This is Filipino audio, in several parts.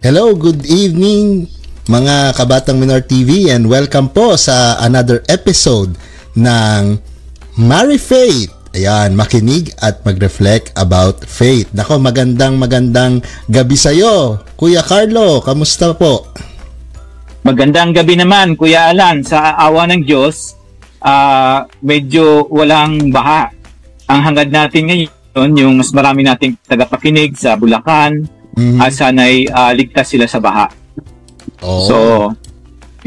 Hello, good evening mga Kabatang Minor TV and welcome po sa another episode ng Marry Faith. Ayan, makinig at mag-reflect about faith. Nako, magandang gabi sa'yo. Kuya Carlo, kamusta po? Magandang gabi naman, Kuya Alan. Sa awa ng Diyos, medyo walang baha. Ang hangad natin ngayon, yung mas marami nating tagapakinig sa Bulacan, sana'y ligtas sila sa baha. Oh. So,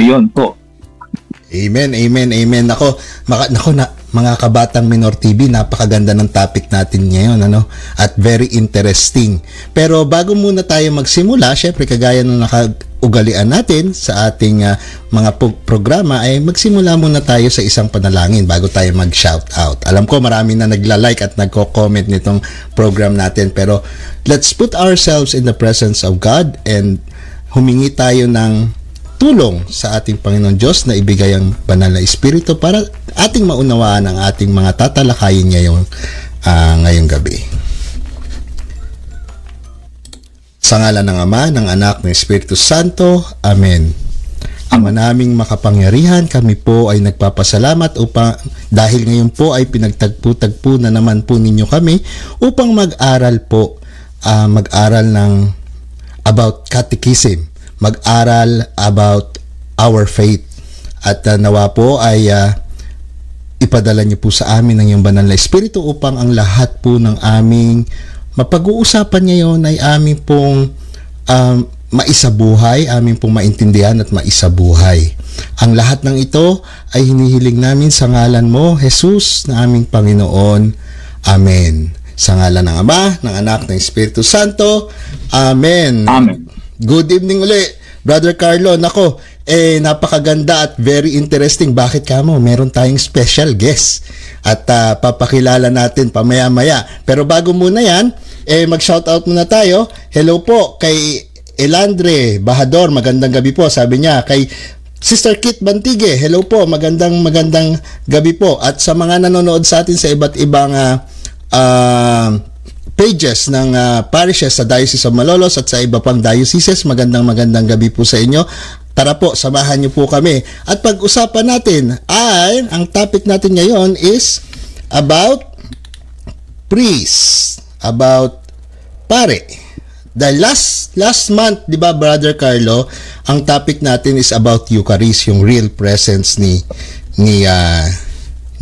yun po. Amen. Nako, mga Kabatang Minor TV, napakaganda ng topic natin ngayon, ano? At very interesting. Pero bago muna tayo magsimula, syempre kagaya ng nakaugalian natin sa ating mga programa, ay magsimula muna tayo sa isang panalangin bago tayo mag-shout out. Alam ko marami na nagla-like at nagko-comment nitong program natin, pero let's put ourselves in the presence of God and humingi tayo ng tulong sa ating Panginoon Diyos na ibigay ang banal na Espiritu para ating maunawaan ang ating mga tatalakayin ngayong gabi. Sa ngalan ng Ama, ng Anak, ng Espiritu Santo. Amen. Ama naming makapangyarihan, kami po ay nagpapasalamat dahil ngayon po ay pinagtagpo-tagpo na naman po ninyo kami upang mag-aral ng about catechism, mag-aral about our faith. At nawa po ay ipadala niyo po sa amin ang iyong banal na Espiritu upang ang lahat po ng aming mapag-uusapan ngayon ay aming pong maisabuhay, aming pong maintindihan at maisabuhay. Ang lahat ng ito ay hinihiling namin sa ngalan mo, Jesus, na aming Panginoon. Amen. Sa ngalan ng Ama, ng Anak, ng Espiritu Santo. Amen. Amen. Good evening uli, Brother Carlo. Nako, napakaganda at very interesting. Bakit kamo? Meron tayong special guest at papakilala natin pamaya-maya. Pero bago muna yan, mag-shoutout muna tayo. Hello po kay Elandre Bahador, magandang gabi po. Sabi niya kay Sister Kit Bantige, hello po, magandang gabi po. At sa mga nanonood sa atin sa iba't ibang pages ng parishes sa Diocese of Malolos at sa iba pang dioceses, magandang gabi po sa inyo. Tara po, samahan niyo po kami. At pag-usapan natin ay, ang topic natin ngayon is about priest, about pare. Dahil last month, di ba, Brother Carlo, ang topic natin is about Eucharist, yung real presence ni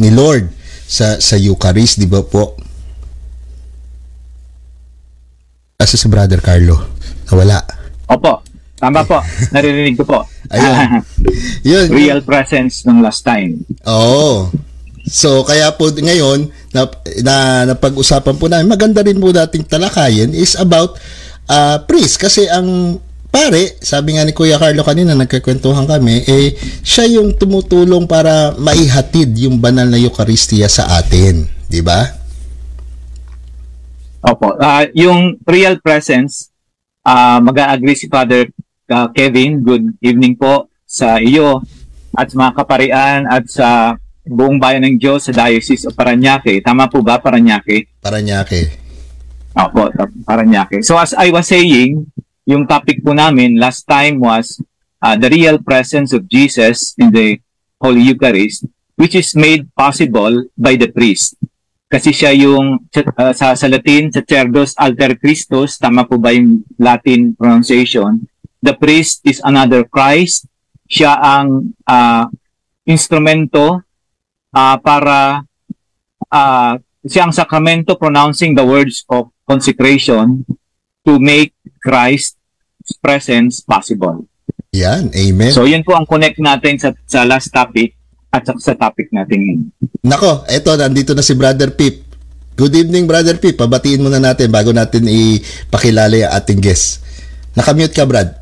Lord sa Eucharist, di ba po? Asa si Brother Carlo? Nawala. Opo, tama po. Naririnig ko po. Ayun. Real presence ng last time. Oo. So, kaya po ngayon, na napag-usapan po namin, maganda rin po dating talakayin is about priest. Kasi ang pare, sabi nga ni Kuya Carlo kanina, nagkakwentuhan kami, siya yung tumutulong para maihatid yung banal na Eucharistia sa atin. Di ba? Opo. Yung real presence, mag-a-agree si Father Kevin. Good evening po sa iyo at sa mga kaparian at sa buong bayan ng Diyos sa Diocese of Parañaque. Tama po ba, Parañaque? Parañaque. Opo, Parañaque. So as I was saying, yung topic po namin last time was the real presence of Jesus in the Holy Eucharist, which is made possible by the priest. Kasi siya yung sa Latin, Sacerdos Alter Christus, tama po ba yung Latin pronunciation? The priest is another Christ. Siya ang instrumento para siya ang sakramento pronouncing the words of consecration to make Christ's presence possible. Yan, amen. So yun po ang connect natin sa last topic at sa topic natin ngayon. Nako, eto, nandito na si Brother Pip. Good evening, Brother Pip. Pabatiin muna natin bago natin ipakilala yung ating guest. Nakamute ka, Brad.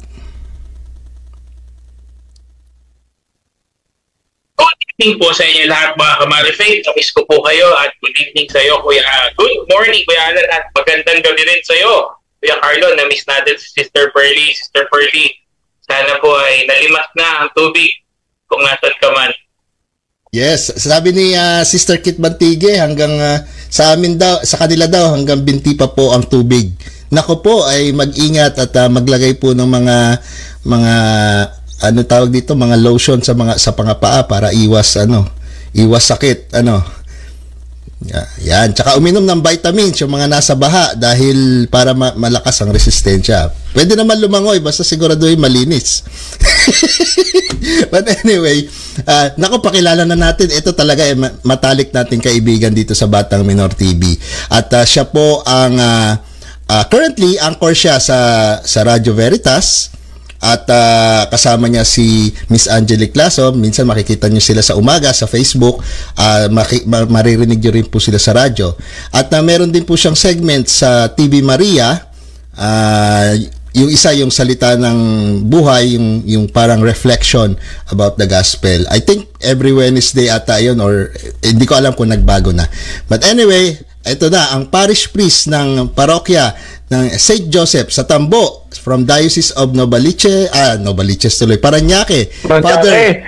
Good evening po sa inyo lahat, mga Kamari Faith. Namiss ko po kayo at good evening sa iyo, Kuya. Good morning, Kuya Alan, at magandang gabi rin sa iyo, Kuya Carlo. Namiss natin si Sister Pearly. Sister Pearly, sana po ay nalimas na ang tubig kung nasan ka man. Yes, sabi ni Sister Kit Bantige, hanggang sa amin daw, sa kanila daw hanggang binti pa po ang tubig nako po ay mag-ingat at maglagay po ng mga ano tawag dito, mga lotion sa pangapaa para iwas sakit, Yan, tsaka uminom ng vitamins yung mga nasa baha dahil para malakas ang resistensya. Pwede naman lumangoy basta siguraduhin malinis. But anyway, pakilala na natin. Ito talaga matalik nating kaibigan dito sa Batang Minor TV. At siya po ang currently anchor siya sa Radyo Veritas. At kasama niya si Miss Angelique Lasso. Minsan makikita niyo sila sa umaga sa Facebook. Maririnig niyo rin po sila sa radyo. At meron din po siyang segment sa TV Maria. Yung isa yung salita ng buhay, yung parang reflection about the gospel. I think every Wednesday ata yun, or hindi ko alam kung nagbago na. But anyway, ito na ang parish priest ng parokya ng St. Joseph sa Tambo from Diocese of Novaliches tuloy, Parañaque. Father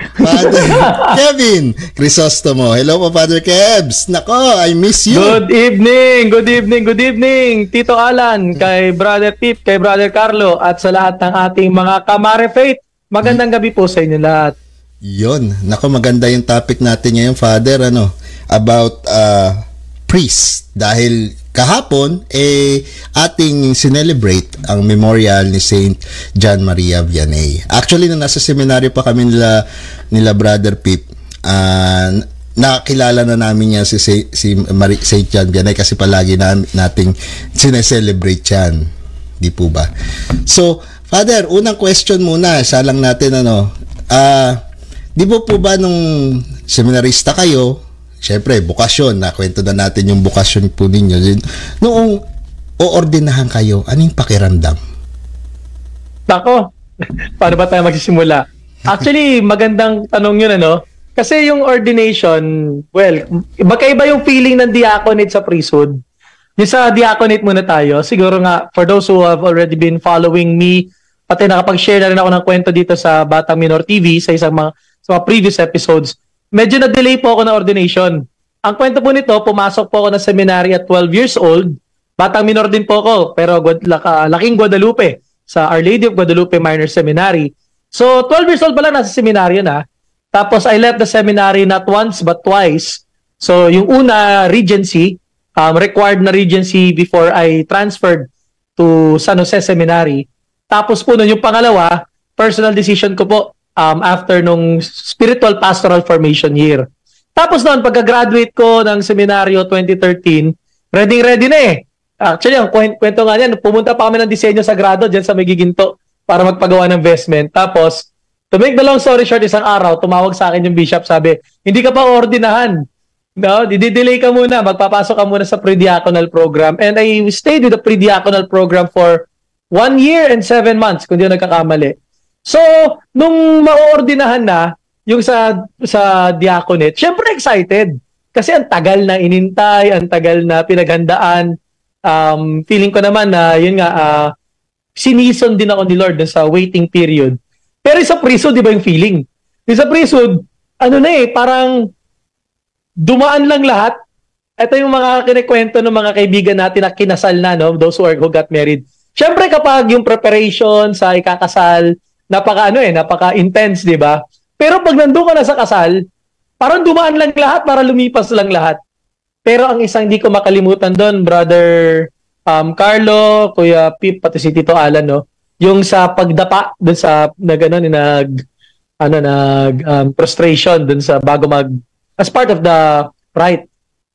Kevin Crisostomo. Hello po, Father Kebs. Nako, I miss you. Good evening, Tito Alan, kay Brother Pip, kay Brother Carlo, at sa lahat ng ating mga Kamare Faith. Magandang gabi po sa inyo lahat. Yun. Nako, maganda yung topic natin ngayon, Father, about priest. Dahil kahapon, ating sinelebrate ang memorial ni Saint John Maria Vianney. Actually, nasa seminaryo pa kami nila Brother Pip, nakilala na namin niya si Saint John Vianney kasi palagi nating sineselebrate yan. Di po ba? So, Father, unang question muna. Salang natin, di po ba nung seminarista kayo, syempre, bukasyon. Nakwento na natin yung bukasyon po ninyo. Noong oordinahan kayo, anong pakiramdam? Nako, paano ba tayo magsisimula? Actually, magandang tanong yun, Kasi yung ordination, magkaiba yung feeling ng diaconate sa priesthood. Yung sa diaconate muna tayo. Siguro nga, for those who have already been following me, pati nakapag-share na rin ako ng kwento dito sa Batang Minor TV sa mga previous episodes. Medyo na-delay po ako na ordination. Ang kwento po nito, pumasok po ako na seminary at 12 years old. Batang minor din po ako, pero laking Guadalupe sa Our Lady of Guadalupe Minor Seminary. So, 12 years old pa lang nasa seminaryo na. Tapos, I left the seminary not once but twice. So, yung una, Regency, required na Regency before I transferred to San Jose Seminary. Tapos po nun, yung pangalawa, personal decision ko po, after nung spiritual pastoral formation year. Tapos noon, pagka-graduate ko ng seminaryo 2013, ready na Actually, ang kwento nga niyan, pumunta pa kami ng disenyo sagrado dyan sa Magiginto para magpagawa ng vestment. Tapos, to make the long story short, isang araw, tumawag sa akin yung bishop, sabi, hindi ka pa ordinahan. Didelay ka muna, magpapasok ka muna sa pre-diaconal program. And I stayed with the pre-diaconal program for 1 year and 7 months, kung di ako nagkakamali. So, nung maoordinahan na, yung sa diaconate, syempre excited. Kasi ang tagal na inintay, ang tagal na pinaghandaan. Feeling ko naman na, yun nga, sinison din ako ni Lord sa waiting period. Pero sa priesthood, di ba yung feeling? Sa priesthood, parang dumaan lang lahat. Ito yung mga kinikwento ng mga kaibigan natin na kinasal na, those who got married. Syempre kapag yung preparation sa ikakasal, napaka-intense, di ba? Pero pag nandun ka na sa kasal, parang dumaan lang lahat, para lumipas lang lahat. Pero ang isang di ko makalimutan doon, Brother Carlo, Kuya Pip, pati si Tito Alan, yung sa pagdapa doon sa prostration doon sa as part of the rite.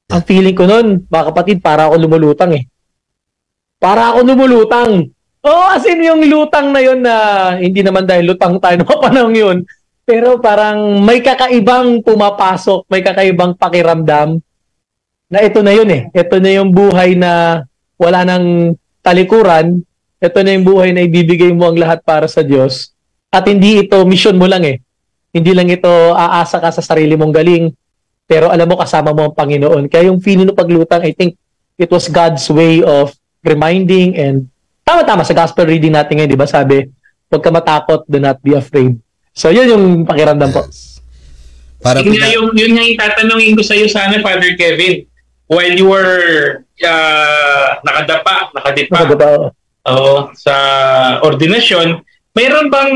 Ang feeling ko noon, mga kapatid, para ako lumulutang As in yung lutang na yun na hindi naman dahil lutang tayo noong panahon yun, pero parang may kakaibang pumapasok, may kakaibang pakiramdam na ito na yun Ito na yung buhay na wala nang talikuran, ito na yung buhay na ibibigay mo ang lahat para sa Diyos. At hindi ito mission mo lang Hindi lang ito aasa ka sa sarili mong galing, pero alam mo kasama mo ang Panginoon. Kaya yung feeling ng paglutang, I think it was God's way of reminding and tama-tama sa gospel reading natin ngayon, di ba? Sabi, huwag ka matakot, do not be afraid. So, yun yung pakiramdam po. Yun nga yung tatanungin ko sa iyo sana, Father Kevin. While you were nakadipa sa ordinasyon, mayroon bang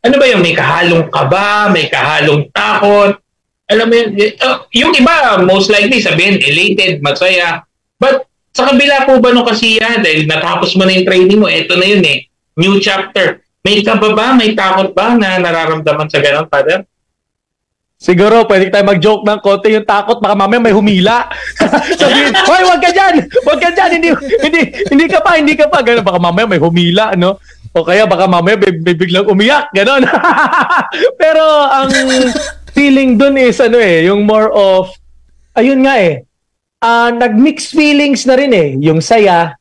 ano ba yung may kahalong kaba, may kahalong takot? Alam mo yun, yung iba most likely sabihin elated, masaya. But sa kabila po ba nung kasiyahan, dahil natapos mo na yung training mo, eto na yun new chapter. May kaba ba, may takot ba na nararamdaman sa ganun, Father? Siguro, pwede tayo mag-joke ng konti yung takot, baka mamaya may humila. Sabihin, hoy, wag ka dyan, hindi ka pa, gano'n, baka mamaya may humila, no? O kaya baka mamaya may biglang umiyak, gano'n. Pero ang feeling dun is, yung more of, ayun nga nag-mix feelings na rin yung saya,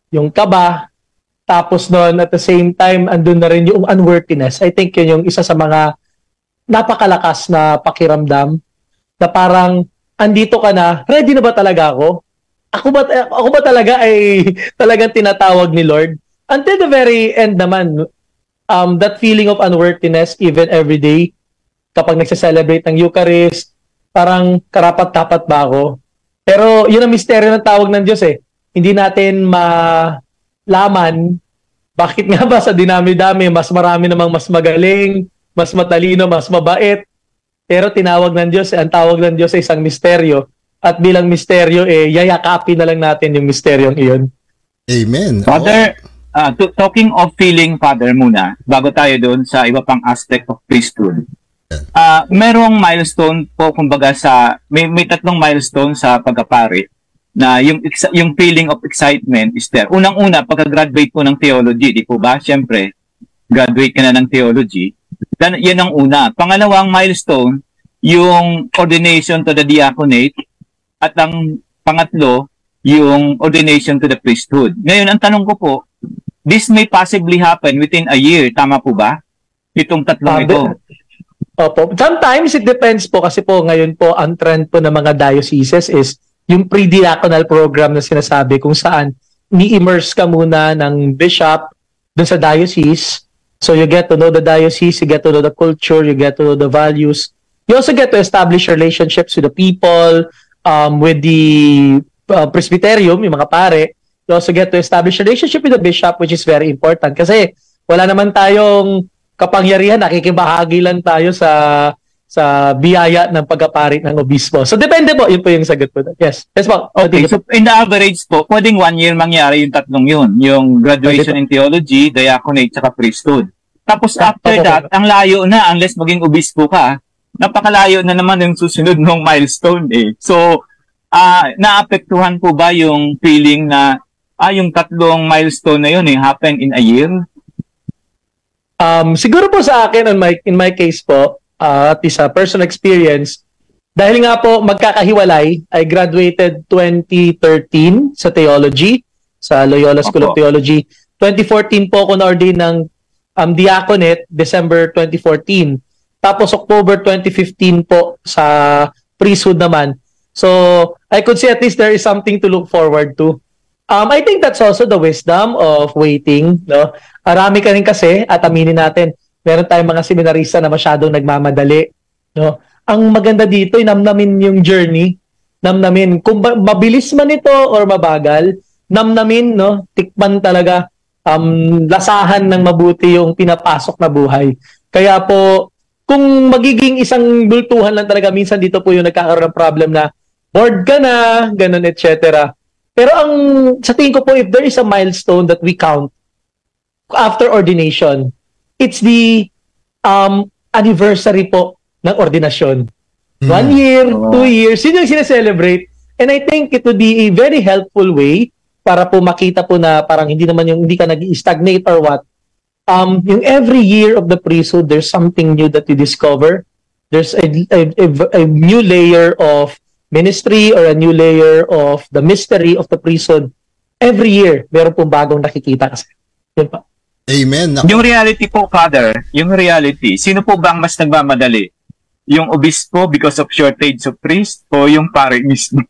yung kaba, tapos noon at the same time, andun na rin yung unworthiness. I think yun yung isa sa mga napakalakas na pakiramdam na parang andito ka na, ready na ba talaga ako? Ako ba talaga ay talagang tinatawag ni Lord? Until the very end naman, that feeling of unworthiness even every day, kapag nagse-celebrate ng Eucharist, parang karapat-dapat ba ako? Pero yun ang misteryo ng tawag ng Diyos Hindi natin malaman bakit nga ba sa dinami-dami, mas marami namang mas magaling, mas matalino, mas mabait. Pero tinawag ng Diyos, ang tawag ng Diyos ay isang misteryo. At bilang misteryo, yayakapin na lang natin yung misteryong iyon. Amen. Father, talking of feeling, Father, muna, bago tayo doon sa iba pang aspect of priesthood. Merong milestone po, kumbaga may 3 milestone sa pagkapari na yung feeling of excitement is there. Unang-una, pagka-graduate po ng theology, di po ba? Siyempre, graduate ka na ng theology. Yan ang una. Pangalawang milestone, yung ordination to the diaconate. At ang pangatlo, yung ordination to the priesthood. Ngayon, ang tanong ko po, this may possibly happen within a year. Tama po ba? Itong tatlong ito. Opo. Sometimes it depends po kasi po ngayon po ang trend po ng mga dioceses is yung pre-diaconal program na sinasabi kung saan ni-immerse ka muna ng bishop dun sa diocese. So you get to know the diocese, you get to know the culture, you get to know the values. You also get to establish relationships with the people, with the presbyterium, yung mga pare. You also get to establish relationship with the bishop, which is very important. Kasi wala naman tayong kapangyarihan, nakikibahagi lang tayo sa biyaya ng pagkapari ng obispo. So depende po, yun po yung sagot po. Yes. Yes po. Okay, so in the average po, pwedeng 1 year mangyari yung tatlong yun. Yung graduation in theology, diaconate, saka priesthood. Tapos after that, ang layo na, unless maging obispo ka, napakalayo na naman yung susunod ng milestone So, naapektuhan po ba yung feeling na yung tatlong milestone na yun happen in a year? Siguro po sa akin, in my case po, at least a personal experience, dahil nga po magkakahiwalay, I graduated 2013 sa theology, sa Loyola School of Theology. 2014 po ako na-ordain ng diaconate, December 2014. Tapos October 2015 po sa priesthood naman. So, I could say at least there is something to look forward to. I think that's also the wisdom of waiting. No? Arami ka rin kasi, at aminin natin, meron tayong mga seminarista na masyadong nagmamadali. No? Ang maganda dito, namnamin yung journey. Namnamin. Kung mabilis man ito or mabagal, namnamin, no? Tikman talaga, lasahan ng mabuti yung pinapasok na buhay. Kaya po, kung magiging isang bultuhan lang talaga, minsan dito po yung nagkakaroon ng problem na bored ka na, ganun, etc. Pero sa tingin ko po, if there is a milestone that we count after ordination, it's the anniversary po ng ordinasyon. 1 year, 2 years, yun yung sineselebrate. And I think it would be a very helpful way para po makita po na parang hindi ka nag-stagnate or what. Yung every year of the priesthood, there's something new that you discover. There's a new layer of ministry or a new layer of the mystery of the priesthood. Every year, meron pong bagong nakikita kasi. Yun pa. Amen. Yung reality po, Father, yung reality, sino po bang mas nagmamadali? Yung obispo because of shortage of priest o yung pare mismo?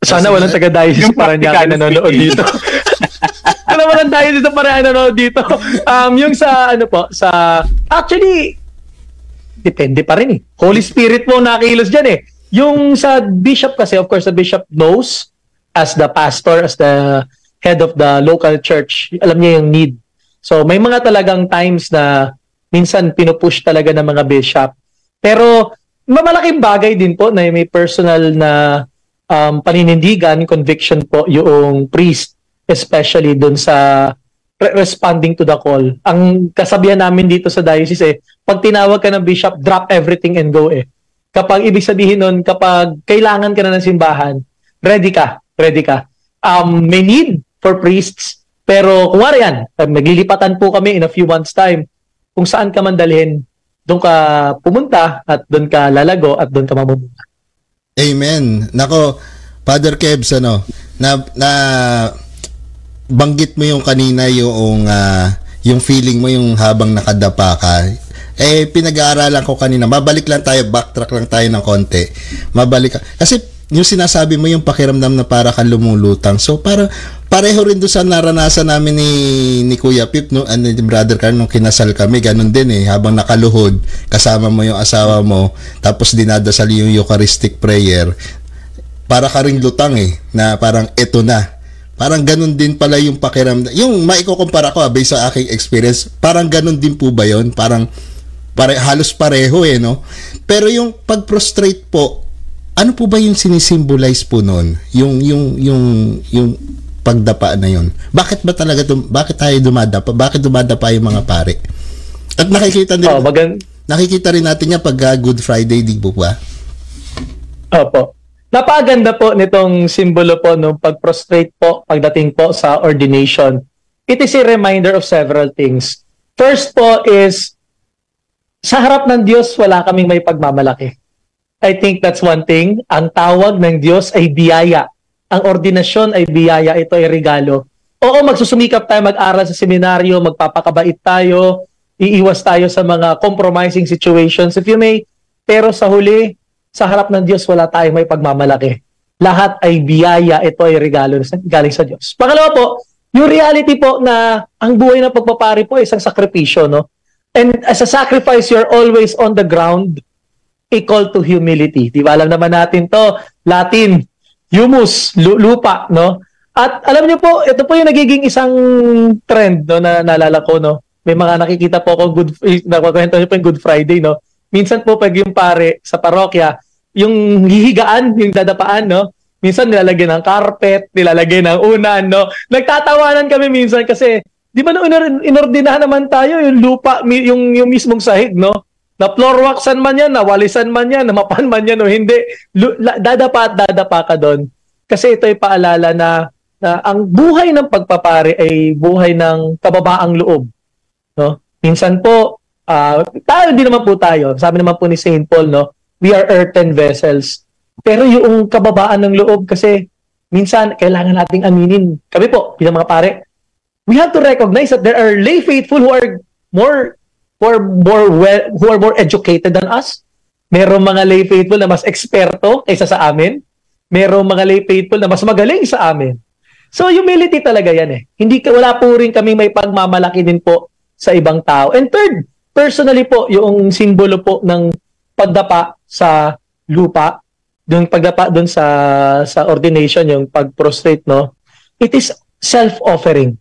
Sana walang taga-diocese para niya nanonood dito. Sana walang diocese para nanonood dito. Yung sa, actually, depende pa rin Holy Spirit mo nakilos dyan Yung sa bishop kasi, of course, the bishop knows as the pastor, as the head of the local church, alam niya yung need. So may mga talagang times na minsan pinupush talaga ng mga bishop. Pero malaking bagay din po na may personal na paninindigan, conviction po yung priest, especially dun sa responding to the call. Ang kasabihan namin dito sa diocese pag tinawag ka ng bishop, drop everything and go Kapag ibig sabihin nun, kapag kailangan ka na ng simbahan, ready ka. May need for priests, pero kung wala yan, maglilipatan po kami in a few months time, kung saan ka man dalhin, doon ka pumunta at doon ka lalago at doon ka mamumunta. Amen. Nako, Father Kebs, na banggit mo yung kanina yung feeling mo yung habang nakadapa ka. Pinag-aaralan ko kanina. Mabalik lang tayo, backtrack lang tayo ng konti. Kasi yung sinasabi mo yung pakiramdam na para kang lumulutang. So pareho rin doon sa naranasan namin ni Kuya Pip ni Brother Carl nung kinasal kami, ganun din habang nakaluhod, kasama mo yung asawa mo, tapos dinadasal yung Eucharistic prayer. Para ka ring lutang na parang eto na. Parang ganun din pala yung pakiramdam. Yung maikukumpara ko based sa aking experience, parang ganun din po ba yun? Parang halos pareho no? Pero yung pag-prostrate po, ano po ba yung sinisimbolize po noon? Yung pagdapa na yun. Bakit ba talaga bakit tayo dumadapa? Bakit dumadapa yung mga pare? At nakikita rin natin yan pag Good Friday, di po ba? Opo. Napaganda po nitong simbolo po nung pag-prostrate po pagdating po sa ordination. It is a reminder of several things. First po is sa harap ng Diyos, wala kaming may pagmamalaki. I think that's one thing. Ang tawag ng Diyos ay biyaya. Ang ordinasyon ay biyaya. Ito ay regalo. Oo, magsusumikap tayo mag-aral sa seminaryo, magpapakabait tayo, iiwas tayo sa mga compromising situations, if you may. Pero sa huli, sa harap ng Diyos, wala tayong may pagmamalaki. Lahat ay biyaya. Ito ay regalo galing sa Diyos. Pangalawa po, yung reality po na ang buhay ng pagpapari po ay isang sakripisyo, no? And as a sacrifice, you're always on the ground, equal to humility. Di ba? Alam naman natin to, Latin, humus, lupa, no? At alam niyo po, ito po yung nagiging isang trend, no, na naalala ko, no? May mga nakikita po ako, nakukwento niyo po yung Good Friday, no? Minsan po pag yung pare sa parokya, yung hihigaan, yung dadapaan, no? Minsan nilalagyan ng carpet, nilalagyan ng unan, no? Nagtatawanan kami minsan kasi di ba inordinahan naman tayo yung lupa, yung mismong sahig, no? Na floor waxan man yan, na walisan man yan, na mapan man yan, o hindi. Dadapa ka doon. Kasi ito ay paalala na ang buhay ng pagpapare ay buhay ng kababaang loob. No? Minsan po, tayo din naman po tayo. Sabi naman po ni St. Paul, no? We are earthen vessels. Pero yung kababaan ng loob kasi minsan kailangan nating aminin. Kami po, bilang mga pare, we have to recognize that there are lay faithful who are more educated than us. Merong mga lay faithful na mas eksperto kaysa sa amin. Merong mga lay faithful na mas magaling sa amin. So humility talaga yan wala po rin kami may pagmamalaki din po sa ibang tao. And third, personally po, yung simbolo po ng pagdapa sa lupa, yung pagdapa doon sa ordination, yung pag-prostrate, no? It is self-offering.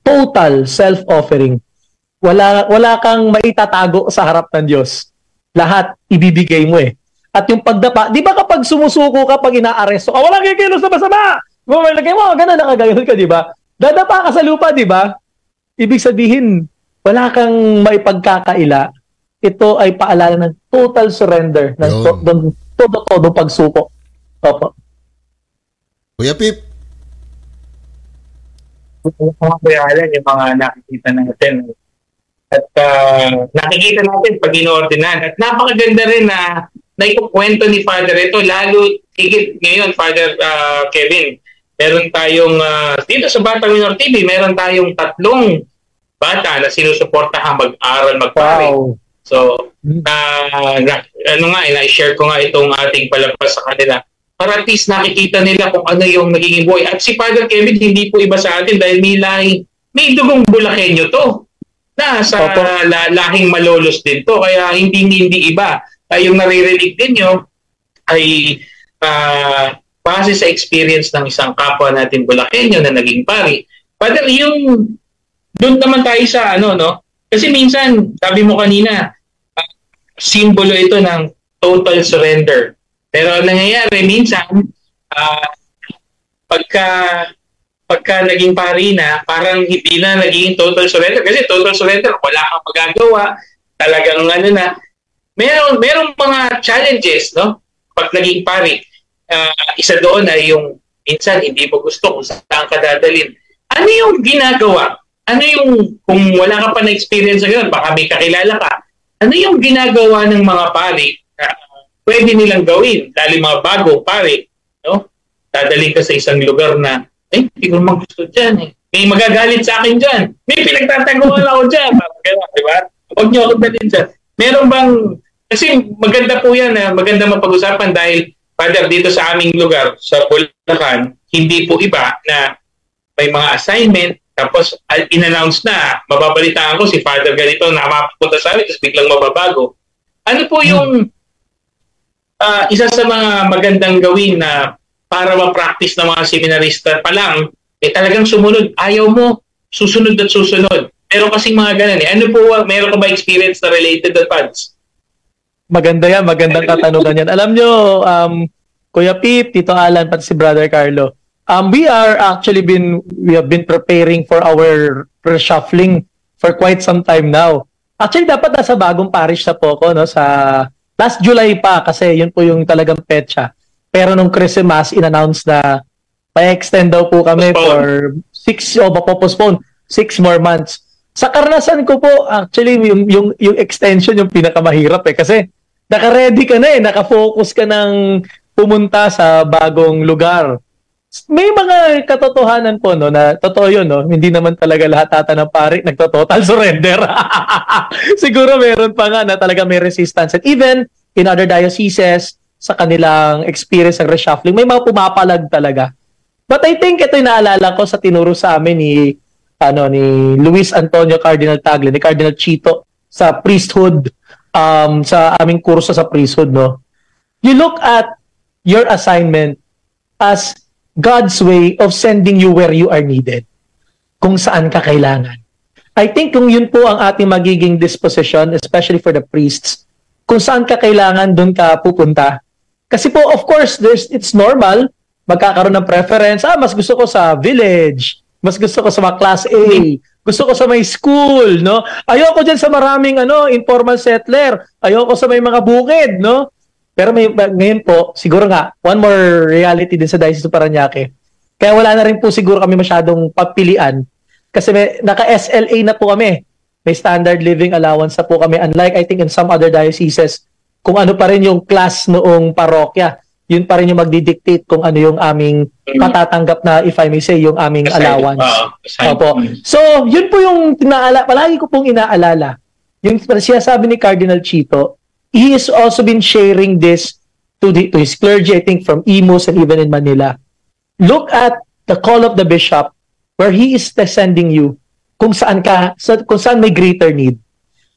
Total self-offering. Wala kang maitatago sa harap ng Diyos. Lahat ibibigay mo At yung pagdapa, di ba kapag sumusuko ka, pag inaaresto ka, walang kikilos na masama! Lagay mo, ganun nakagayon ka, di ba? Dadapa ka sa lupa, di ba? Ibig sabihin, wala kang maipagkakaila. Ito ay paalala ng total surrender, ng todo pagsuko. Opo. Kuya Pip, yung mga nakikita natin. At nakikita natin pag inoordinan. At napakaganda rin na naikukwento ni Father ito. Lalo higit ngayon, Father Kevin, meron tayong, dito sa Batang Minor TV, meron tayong 3 bata na sinusuportahan mag-aral, magpare. Wow. So, i-share ko nga itong ating palabas sa kanila. Para at least nakikita nila kung ano yung nagiging buhay. At si Father Kevin, hindi po iba sa atin dahil may dugong Bulakenyo to. Na sa lahing Malolos din to. Kaya hindi iba. Yung naririnig din nyo ay base sa experience ng isang kapwa natin Bulakenyo na naging pari. Father, yung doon naman tayo sa ano, no? Kasi minsan, sabi mo kanina, simbolo ito ng total surrender. Pero nangyayari minsan, pagka naging pari na, parang hindi na naging total surrender. Kasi total surrender, wala kang magagawa. Talagang ano na. Merong mga challenges, no? Pag naging pari. Isa doon ay yung minsan hindi mo gusto kung saan ka dadalhin. Ano yung ginagawa? Ano yung, kung wala ka pa na-experience sa ganun, baka may kakilala ka, ano yung ginagawa ng mga pari na pwede nilang gawin, lalo mga bagong pari, no? Dadalhin ka sa isang lugar na, hindi ko naman gusto dyan, eh. May magagalit sa akin dyan. May pinagtataguan ako dyan. Parang gano'n, di ba? Huwag niyo ako dalhin dyan. Meron bang, kasi maganda po yan, maganda mapag-usapan dahil, Father, dito sa aming lugar, sa Bulacan, hindi po iba na may mga assignment, tapos in-announce na, mababalitaan ko si Father ganito na mapupunta sa amin, tapos biglang mababago. Ano po yung isa sa mga magandang gawin na para ma-practice ng mga seminarista pa lang, talagang sumunod. Ayaw mo, susunod at susunod. Meron kasing mga ganun eh. Ano po, meron ka ba experience na related to funds? Maganda yan, magandang katanungan yan. Alam nyo, Kuya Pip, Tito Alan, pati si Brother Carlo, we have been preparing for our reshuffling for quite some time now. Actually, dapat nasa bagong parish na po ako, no, sa last July pa kasi yun po yung talagang petsa. Pero nung Christmas, in-announce na pa-extend daw po kami for 6 more months. Sa karanasan ko po, actually, yung extension yung pinakamahirap eh. Kasi naka-ready ka na eh, naka-focus ka ng pumunta sa bagong lugar. May mga katotohanan po, no, na totoo yun, no? Hindi naman talaga lahat ata ng pari nagto-total surrender. Siguro meron pa nga na talaga may resistance. And even in other dioceses, sa kanilang experience ng reshuffling, may mga pumapalag talaga. But I think ito yung naalala ko sa tinuro sa amin ni Luis Antonio Cardinal Tagle, ni Cardinal Chito sa priesthood, sa aming kurso sa priesthood, no? You look at your assignment as God's way of sending you where you are needed. Kung saan ka kailangan. I think kung yun po ang ating magiging disposition, especially for the priests, kung saan ka kailangan, doon ka pupunta. Kasi po, of course, it's normal, magkakaroon ng preference. Mas gusto ko sa village, mas gusto ko sa mga class A, gusto ko sa may school, no? Ayoko dyan sa maraming informal settler, ayoko sa may mga bukid, no? Pero ngayon po, siguro nga, one more reality din sa Diocese of Parañaque. Kaya wala na rin po siguro kami masyadong pagpilian. Kasi naka-SLA na po kami. May standard living allowance na po kami. Unlike, I think, in some other dioceses, kung ano pa rin yung class noong parokya, yun pa rin yung magdidictate kung ano yung aming patatanggap na, if I may say, yung aming allowance. Opo. So, yun po yung palagi ko pong inaalala. Yung sinasabi ni Cardinal Chito, he has also been sharing this to his clergy, I think, from Imus and even in Manila. Look at the call of the bishop where he is sending you kung saan may greater need.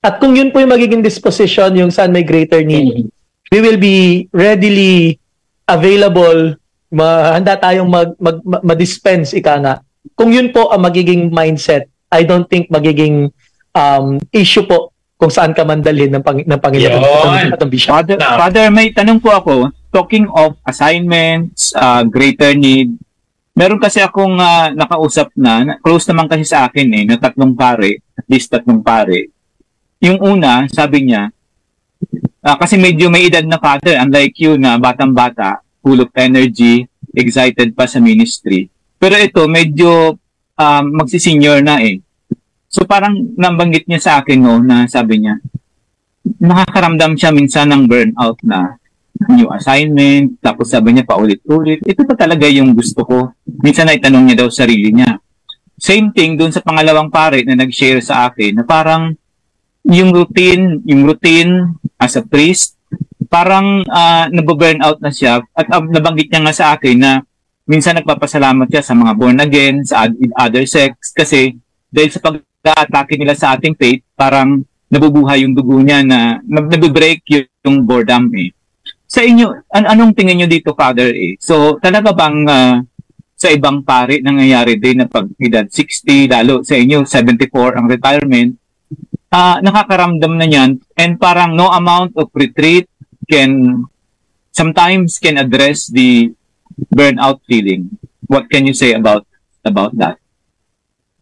At kung yun po yung magiging disposition, yung saan may greater need, we will be readily available, handa tayong ma-dispense, ika nga. Kung yun po ang magiging mindset, I don't think magiging issue po kung saan ka mandalhin ng Panginoon at ng Bishop. Father, may tanong po ako. Talking of assignments, greater need, meron kasi akong nakausap na, close naman kasi sa akin na at least tatlong pare. Yung una, sabi niya, kasi medyo may edad na father, unlike you na batang-bata, full of energy, excited pa sa ministry. Pero ito, medyo magsisenior na eh. So parang nabanggit niya sa akin na sabi niya, nakakaramdam siya minsan ng burnout na new assignment, tapos sabi niya paulit-ulit, ito pa talaga yung gusto ko. Minsan ay tanong niya daw sarili niya. Same thing dun sa pangalawang pare na nag-share sa akin na parang yung routine as a priest, parang nababurnout na siya at nabanggit niya nga sa akin na minsan nagpapasalamat siya sa mga born again, sa other sects kasi dahil sa pag-atake nila sa ating faith, parang nabubuhay yung dugo niya na nabibreak yung boredom eh. Sa inyo, anong tingin nyo dito, Father A? So, talaga bang sa ibang pari nangyayari din na pag edad 60, lalo sa inyo, 74 ang retirement, nakakaramdam na yan, and parang no amount of retreat sometimes can address the burnout feeling. What can you say about that?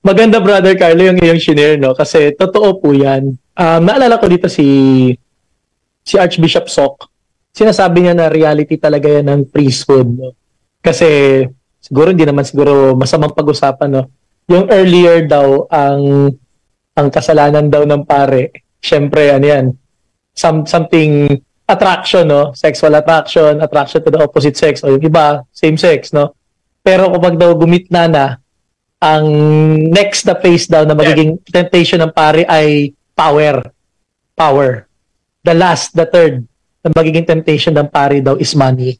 Maganda, Brother Carlo, yung iyong shinare, no? Kasi totoo po yan. Naalala ko dito si Archbishop Sok. Sinasabi niya na reality talaga yan ng priesthood, no? Kasi siguro hindi naman siguro masamang pag-usapan, no? Yung earlier daw, ang kasalanan daw ng pare, syempre, ano yan, something attraction, no? Sexual attraction to the opposite sex, o yung iba, same sex, no? Pero kapag daw gumitna na, ang next na phase daw na magiging temptation ng pare ay power. The third na magiging temptation ng pare daw is money.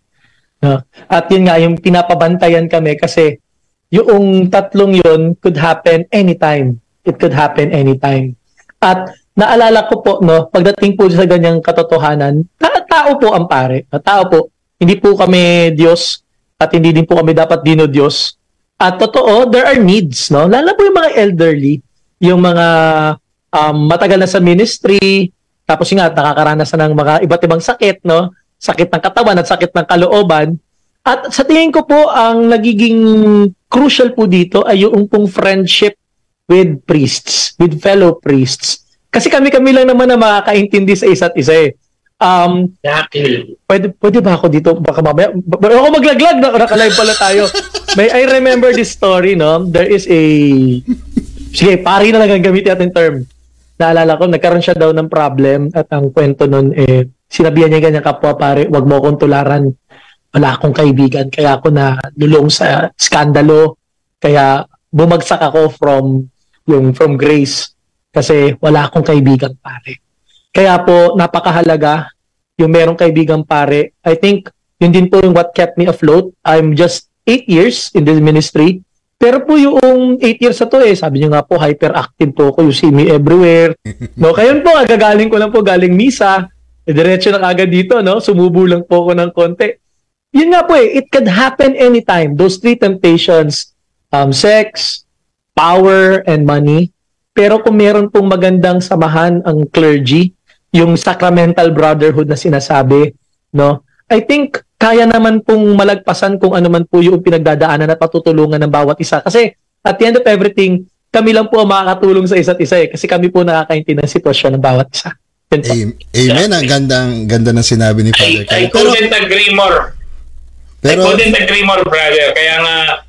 No? At yun nga, yung pinapabantayan kami kasi yung tatlong yun could happen anytime. It could happen anytime. At naalala ko po, no, pagdating po sa ganyang katotohanan, tao po ang pare. Tao po. Hindi po kami Diyos at hindi din po kami dapat dino Diyos. At totoo, there are needs, no? Lalo po yung mga elderly, yung mga matagal na sa ministry, tapos nga nakakaranas ng mga iba't ibang sakit, no? Sakit ng katawan at sakit ng kalooban. At sa tingin ko po, ang nagiging crucial po dito ay yung pong friendship with priests, with fellow priests. Kasi kami lang naman na makakaintindi sa isa't isa eh. Pwede ba ako dito? Baka mamaya, ako maglaglag, nakalive pala tayo. I remember this story, no? There is sige, pari na lang ang gamitin natin term. Naalala ko, nagkaroon siya daw ng problem at ang kwento nun, sinabihan niya ganyan kapwa, pare, wag mo akong tularan. Wala akong kaibigan, kaya ako na lulong sa skandalo. Kaya bumagsak ako from grace kasi wala akong kaibigan, pare. Kaya po, napakahalaga yung merong kaibigang pare. I think, yun din po yung what kept me afloat. I'm just 8 years in this ministry. Pero po yung 8 years na to sabi niyo nga po, hyperactive po ako. You see me everywhere. No, kayon po, gagaling ko lang po, galing misa. Diretso na kagad dito, no? Sumubo lang po ako ng konti. Yun nga po it could happen anytime. Those three temptations, sex, power, and money. Pero kung meron pong magandang samahan ang clergy, yung sacramental brotherhood na sinasabi, no? I think kaya naman pong malagpasan kung ano man po yung pinagdadaanan at patutulungan ng bawat isa. Kasi at the end of everything, kami lang po ang makakatulong sa isa't isa Kasi kami po nakakaintindi ng sitwasyon ng bawat isa. Amen. Ang ganda ng sinabi ni Father I couldn't agree more. I couldn't agree more, brother. Kaya nga,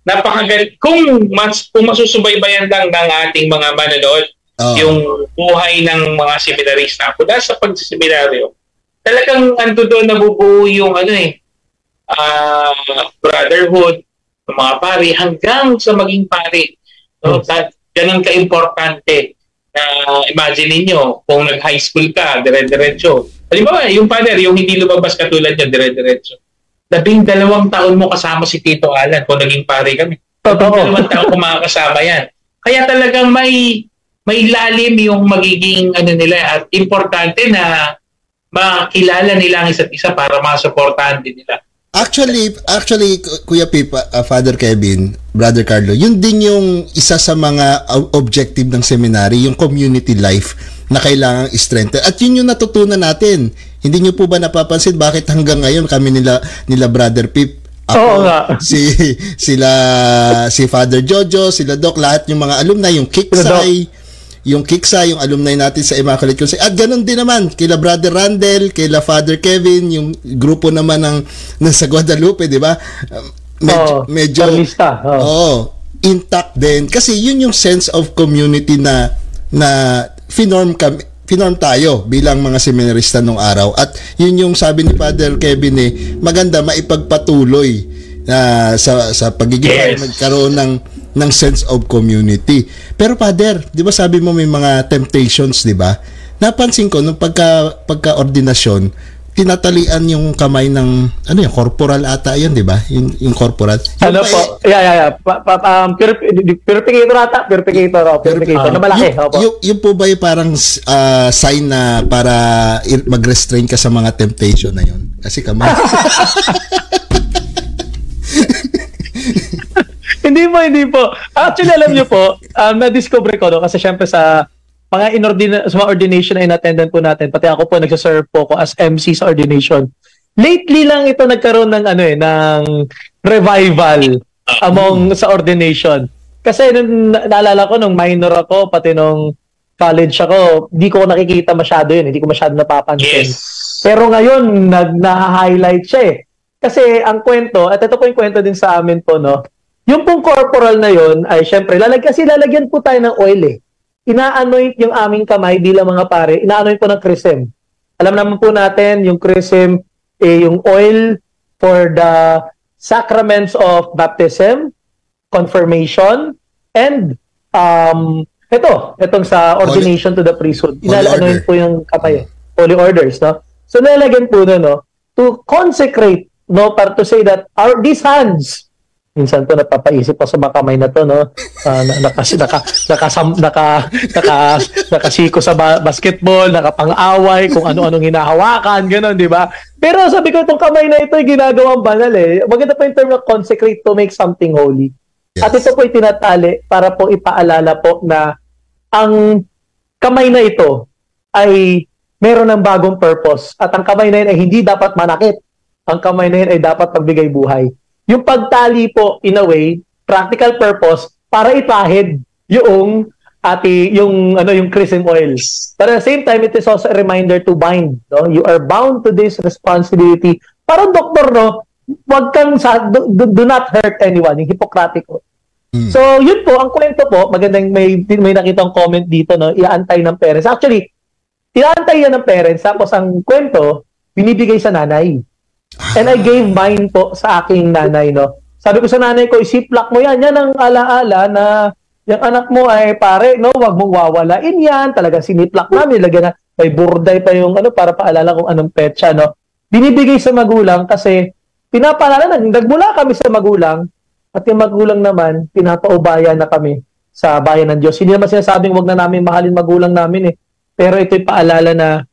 napakagaling. Kung masusubaybayan lang ng ating mga manonood, yung buhay ng mga seminarista. Ako dahil sa pagsiseminaryo, talagang ando doon nabubuo yung brotherhood ng mga pari hanggang sa maging pari. No? Ganun ka-importante. Imagine niyo kung nag-high school ka, dire-diretso. Halimbawa, yung father, yung hindi lumabas katulad niya, dire-diretso. 12 taon mo kasama si Tito Alan kung naging pari kami. 12 taon ko makakasama yan. Kaya talagang may lalim yung magiging nila at importante na makilala nila ang isa't isa para masuportahan din nila. Actually, Kuya Pip, Father Kevin, Brother Carlo, yun din yung isa sa mga objective ng seminary, yung community life na kailangang strengthen. At yun yung natutunan natin. Hindi nyo po ba napapansin bakit hanggang ngayon kami nila Brother Pip, ako, si Father Jojo, sila Doc, lahat yung mga alumni, yung Kiksay, yung alumni natin sa Immaculate Conception. At ganun din naman, kila Brother Randel, kila Father Kevin, yung grupo naman sa Guadalupe, di ba? Medyo intact din. Kasi yun yung sense of community na finorm tayo bilang mga seminarista nung araw. At yun yung sabi ni Father Kevin maganda maipagpatuloy sa pagiging magkaroon ng sense of community. Pero Father, 'di ba sabi mo may mga temptations, 'di ba? Napansin ko nung pagka-ordinasyon, tinatalian yung kamay ng ano yung corporal ata yun, di ba? Yung corporal. Yung Ano po? Yeah. Purificator ata. Purificator na malaki. Yung po ba yung parang sign na para mag-restrain ka sa mga temptation na yun? Kasi kamay. Hindi po. Actually, alam niyo po, na-discover ko, no, kasi syempre sa mga ordination na in-attendan po natin, pati ako po, nagsaserve po ako as MC sa ordination. Lately lang ito nagkaroon ng ng revival sa ordination. Kasi naalala ko, nung minor ako, pati nung college ako, di ko nakikita masyado yun. Hindi ko masyado napapansin. Yes. Pero ngayon, na-highlight siya eh. Kasi ang kwento, at ito po yung kwento din sa amin po, no? Yung pong corporal na yun, ay syempre, lalagyan po tayo ng oil eh. Ina-anoint yung aming kamay bilang mga pare, ina-anoint po ng chrism. Alam naman po natin, yung chrism, yung oil for the sacraments of baptism, confirmation, and itong sa ordination to the priesthood. Ina-anoint po yung kamay, holy orders, no? So, lalagyan po na, no, to consecrate, no, para to say that these hands, minsan po napapaisip pa sa mga kamay na to, no? Nakasiko sa basketball, nakapang-away, kung ano-anong hinahawakan, gano'n, di ba? Pero sabi ko, itong kamay na ito ay ginagawang banal eh. Maganda po yung term na consecrate to make something holy. Yes. At ito po ay tinatali para po ipaalala po na ang kamay na ito ay meron ng bagong purpose. At ang kamay na yun ay hindi dapat manakit. Ang kamay na yun ay dapat magbigay buhay. Yung pagtali po, in a way, practical purpose, para ipahid yung chrism oil. But at the same time, it is also a reminder to bind. No? You are bound to this responsibility. Parang doktor, no? Wag kang do not hurt anyone. Yung Hippocratic. So, yun po, ang kwento po, magandang may nakitang comment dito, no? Iaantay ng parents. Actually, iaantay yan ng parents, tapos ang kwento, binibigay sa nanay. And I gave mine po sa aking nanay, no? Sabi ko sa nanay ko, isiplak mo yan. Yan ang alaala na yung anak mo ay pare, no? Wag mong wawalain yan. Talagang siniplak namin. Lagyan na, may burday pa yung para paalala kung anong petsa, no? Binibigay sa magulang kasi pinapaalala na. Nagmula kami sa magulang at yung magulang naman, pinapaubaya na kami sa bayan ng Diyos. Hindi naman sinasabing wag na namin mahalin magulang namin eh. Pero ito'y paalala na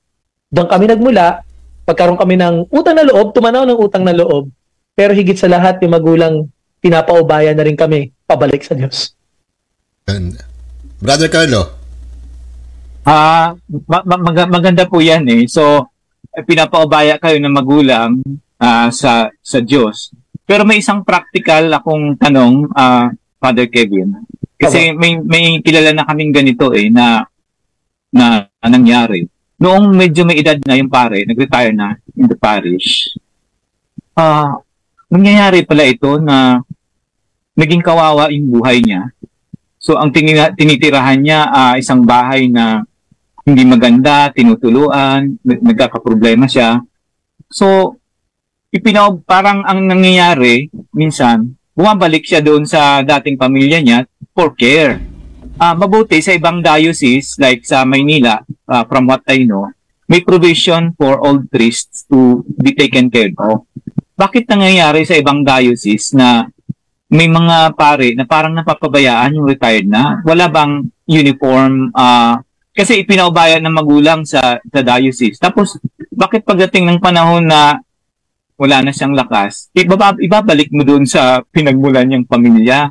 doon kami nagmula. Pagkaroon kami ng utang na loob, tumanaw ng utang na loob, pero higit sa lahat, yung magulang, pinapaubaya na rin kami pabalik sa Diyos. Brother Carlo? Maganda po yan eh. So, pinapaubaya kayo ng magulang sa Diyos. Pero may isang practical akong tanong, Father Kevin. Kasi may kilala na kaming ganito eh, na nangyari. Noong medyo may edad na yung pare, nag-retire na in the parish, nangyayari pala ito na naging kawawa yung buhay niya. So, ang tinitirahan niya, isang bahay na hindi maganda, tinutuluan, nagkakaproblema siya. So, parang ang nangyayari, minsan, bumabalik siya doon sa dating pamilya niya for care. Mabuti sa ibang diocese like sa Maynila, from what I know, may provision for old priests to be taken care of. Bakit nangyayari sa ibang diocese na may mga pare na parang napapabayaan yung retired na? Wala bang uniform? Kasi ipinaubaya ng magulang sa diocese. Tapos, bakit pagdating ng panahon na wala na siyang lakas, ibabalik mo doon sa pinagmulan niyang pamilya?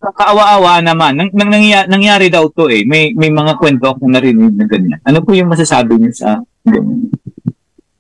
Kaawa-awa naman. Nangyari daw to eh. May mga kwento akong narinig na ganyan. Ano po yung masasabi niyo sa ganyan?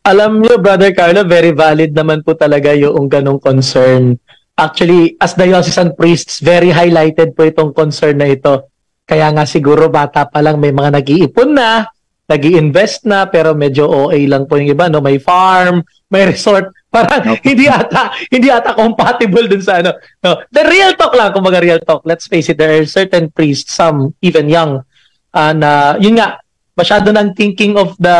Alam niyo, Brother Carlo, very valid naman po talaga yung ganong concern. Actually, as diocesan priests, very highlighted po itong concern na ito. Kaya nga siguro bata pa lang may mga nag-iipon na, nag-i-invest na, pero medyo OA lang po yung iba, no? May farm, may resort. Parang hindi ata compatible dun sa ano. No. The real talk lang, kumbaga real talk. Let's face it, there are certain priests, some even young, na yun nga, masyado nang thinking of the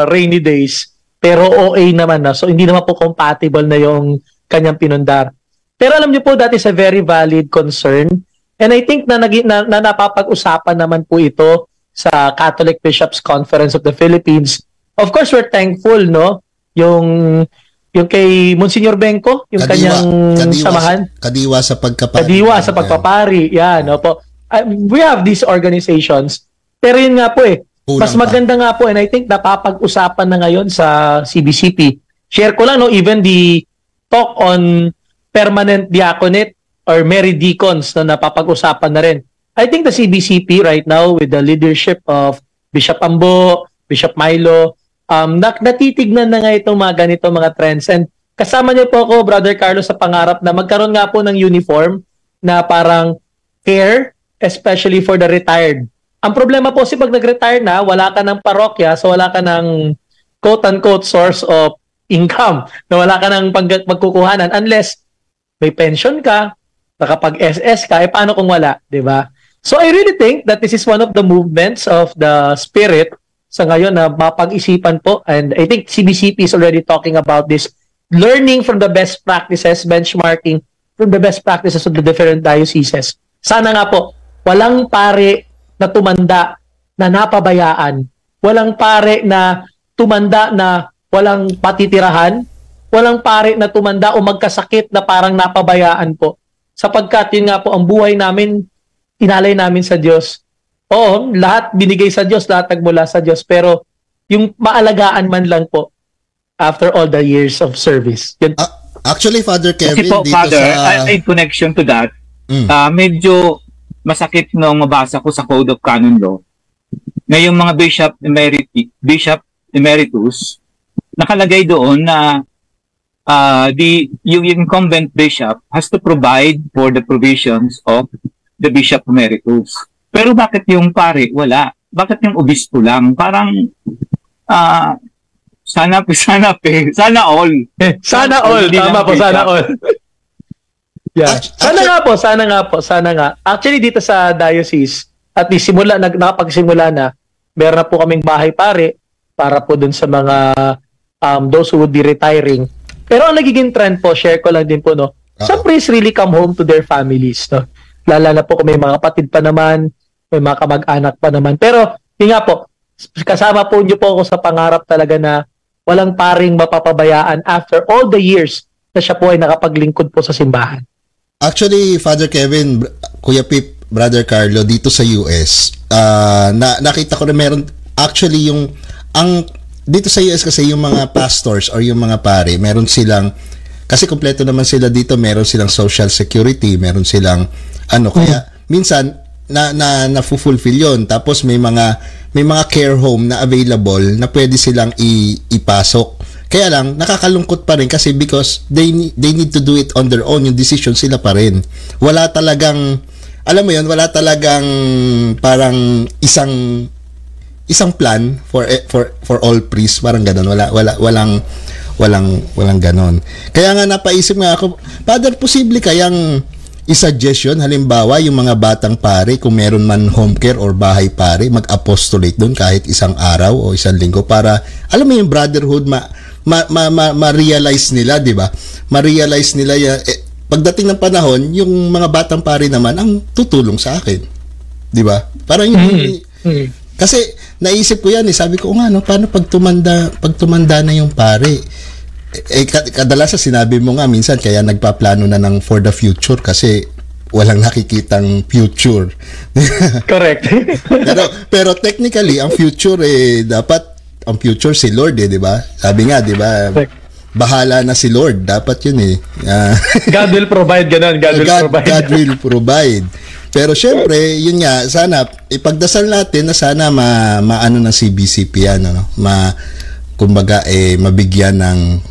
rainy days, pero OA naman na. So hindi naman po compatible na yung kanyang pinundar. Pero alam niyo po, that is a very valid concern. And I think na napapag-usapan naman po ito sa Catholic Bishops Conference of the Philippines. Of course, we're thankful, no? Yung kay Monsignor Benko, yung kanyang samahan. Kadiwa sa pagkapari. Kadiwa sa pagpapari. Yan, opo. We have these organizations. Pero yun nga po mas maganda nga po, and I think napapag-usapan na ngayon sa CBCP. Share ko lang, no, even the talk on permanent diaconate or Mary Deacons na napapag-usapan na rin. I think the CBCP right now with the leadership of Bishop Ambo, Bishop Milo, natitignan na nga itong mga ganito mga trends. And kasama niyo po ako, Brother Carlos, sa pangarap na magkaroon nga po ng uniform na parang care, especially for the retired. Ang problema po pag nag-retire na, wala ka ng parokya, so wala ka ng quote-unquote source of income, na wala ka ng pagkukuhanan unless may pension ka, nakapag-SS ka, paano kung wala, di ba? So I really think that this is one of the movements of the Spirit sa ngayon na mapag-isipan po, and I think CBCP is already talking about this, learning from the best practices, benchmarking from the best practices of the different dioceses. Sana nga po, walang pare na tumanda na napabayaan, walang pare na tumanda na walang patitirahan, walang pare na tumanda o magkasakit na parang napabayaan po. Sapagkat yun nga po, ang buhay namin, inalay namin sa Diyos. Oo, lahat binigay sa Diyos, lahat nagmula sa Diyos. Pero yung maalagaan man lang po after all the years of service. Yun. Actually, Father Kevin, kasi po, dito Father, sa... in connection to that, medyo masakit nung mabasa ko sa Code of Canon Law na yung mga Bishop Emeritus, nakalagay doon na yung incumbent bishop has to provide for the provisions of the Bishop Emeritus. Pero bakit yung pare? Wala. Bakit yung obispo lang? Parang sana all. Sana all. Tama po, sana all. Yeah. Sana nga. Actually, dito sa diocese, at least nakapagsimula na, meron na po kaming bahay pare para po dun sa mga those who would be retiring. Pero ang nagiging trend po, share ko lang din po, no? Some priests really come home to their families, no? Lala na po kung may mga kapatid pa naman, may mga kamag-anak pa naman. Pero, yun nga po, kasama po niyo po ako sa pangarap talaga na walang paring mapapabayaan after all the years na siya po ay nakapaglingkod po sa simbahan. Actually, Father Kevin, Kuya Pip, Brother Carlo, dito sa US, nakita ko na meron, actually dito sa US kasi yung mga pastors or yung mga pare, meron silang, kasi kompleto naman sila dito, meron silang social security, meron silang, kaya minsan, na-fulfill yun. Tapos may mga care home na available na pwede silang ipasok. Kaya lang, nakakalungkot pa rin kasi because they need to do it on their own. Yung decision sila pa rin. Wala talagang, alam mo yun, wala talagang parang isang plan for all priests. Parang ganun. Walang ganun. Kaya nga napaisip nga ako, Father, posible kayang i-suggest yun, halimbawa yung mga batang pare, kung meron man home care or bahay pare, mag-apostolate doon kahit isang araw o isang linggo para, alam mo yung brotherhood, ma-realize nila, di ba? Ma-realize nila pagdating ng panahon, yung mga batang pare naman ang tutulong sa akin. Di ba? Parang kasi naisip ko yan, sabi ko, paano pag tumanda na yung pare? Kadalasan sinabi mo nga minsan kaya nagpaplano na ng for the future kasi walang nakikitang future. Correct. pero technically ang future dapat ang future si Lord di ba? Sabi nga di ba? Bahala na si Lord, dapat yun God will provide ganun, God will provide. Pero syempre, yun nga, sana ipagdasal natin na sana maano ng CBCP yan, kumbaga mabigyan ng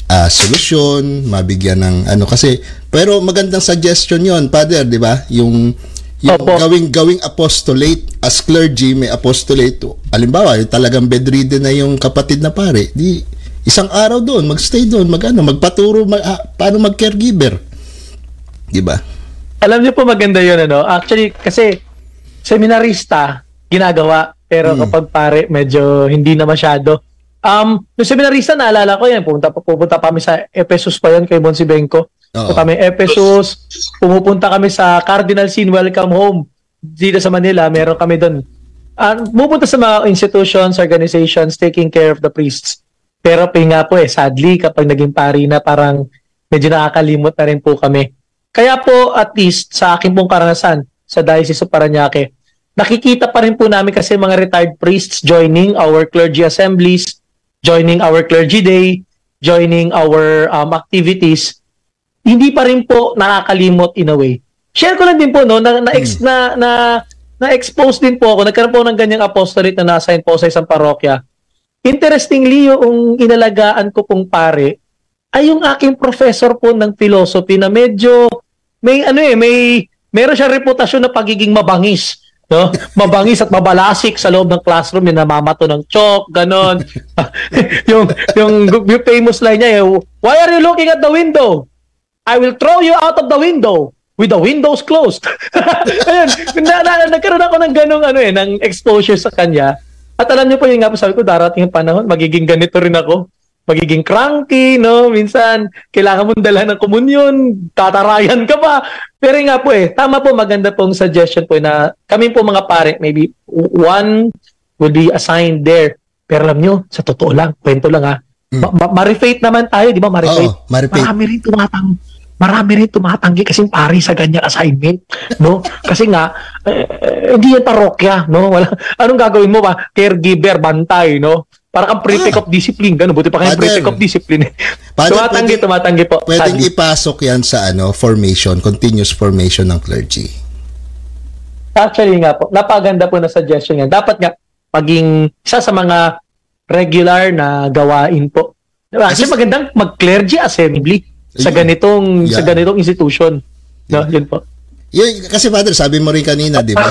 solusyon, mabigyan ng kasi pero magandang suggestion yon, Father, di ba? Yung gawing apostolate as clergy, may apostolate. Halimbawa, talagang bedridden na yung kapatid na pare, di isang araw doon, magstay doon, magpaturo paano mag-caregiver. Di ba? Alam niyo po maganda yun, Actually, kasi seminarista ginagawa, pero kapag pare medyo hindi na masyado. Yung seminarista, naalala ko yan, pupunta pa kami sa Ephesus pa yan kay Bonsi Benko. Pupunta kami Ephesus, pumupunta kami sa Cardinal Sin Welcome Home dito sa Manila, meron kami doon. Pupunta sa mga institutions, organizations taking care of the priests. Pero nga po sadly, kapag naging pari na, parang medyo nakakalimot na rin po kami. Kaya po, at least sa akin pong karanasan sa Diocese of Parañaque, nakikita pa rin po namin kasi mga retired priests joining our clergy assemblies, joining our clergy day, joining our activities. Hindi pa rin po nakakalimot in a way. Share ko lang din po, no, na-expose din po ako, nagkaroon po ng ganyang apostolate na na-assign po sa isang parokya. Interestingly, yung inalagaan ko pong pare ay yung aking professor po ng philosophy na medyo meron siya reputasyon na pagiging mabangis, no? Mabangis at mabalasik sa loob ng classroom, yung namamato ng chalk, ganon. yung famous line niya, "Why are you looking at the window? I will throw you out of the window with the windows closed." Ayun, nagkaroon ako ng ganong ng exposure sa kanya. At alam niyo po, yung nga po sabi ko, darating yung panahon, magiging ganito rin ako. Magiging cranky, no? Minsan, kailangan mong dalhan ng komunyon, tatarayan ka pa. Pero nga po tama po, maganda pong suggestion po na kami po mga pare, maybe one will be assigned there. Pero alam nyo, sa totoo lang, kwento lang ma-refate naman tayo, di ba? Ma-refate. Oo, ma-refate. Marami rin tumatanggi kasing pari sa ganyang assignment, no? Kasi nga, hindi yan parokya, no? Anong gagawin mo ba? Caregiver, bantay, no? Parang kang prefect of discipline, gano'n. Buti pa kayo prefect of discipline. Tumatanggi po. Pwedeng ipasok yan sa formation, continuous formation ng clergy. Actually nga po, napaganda po na suggestion yan. Dapat nga, maging isa sa mga regular na gawain po. Diba? Kasi magandang mag-clergy assembly sa ganitong institution. No, yun po. Kasi Father, sabi mo rin kanina, 'di ba?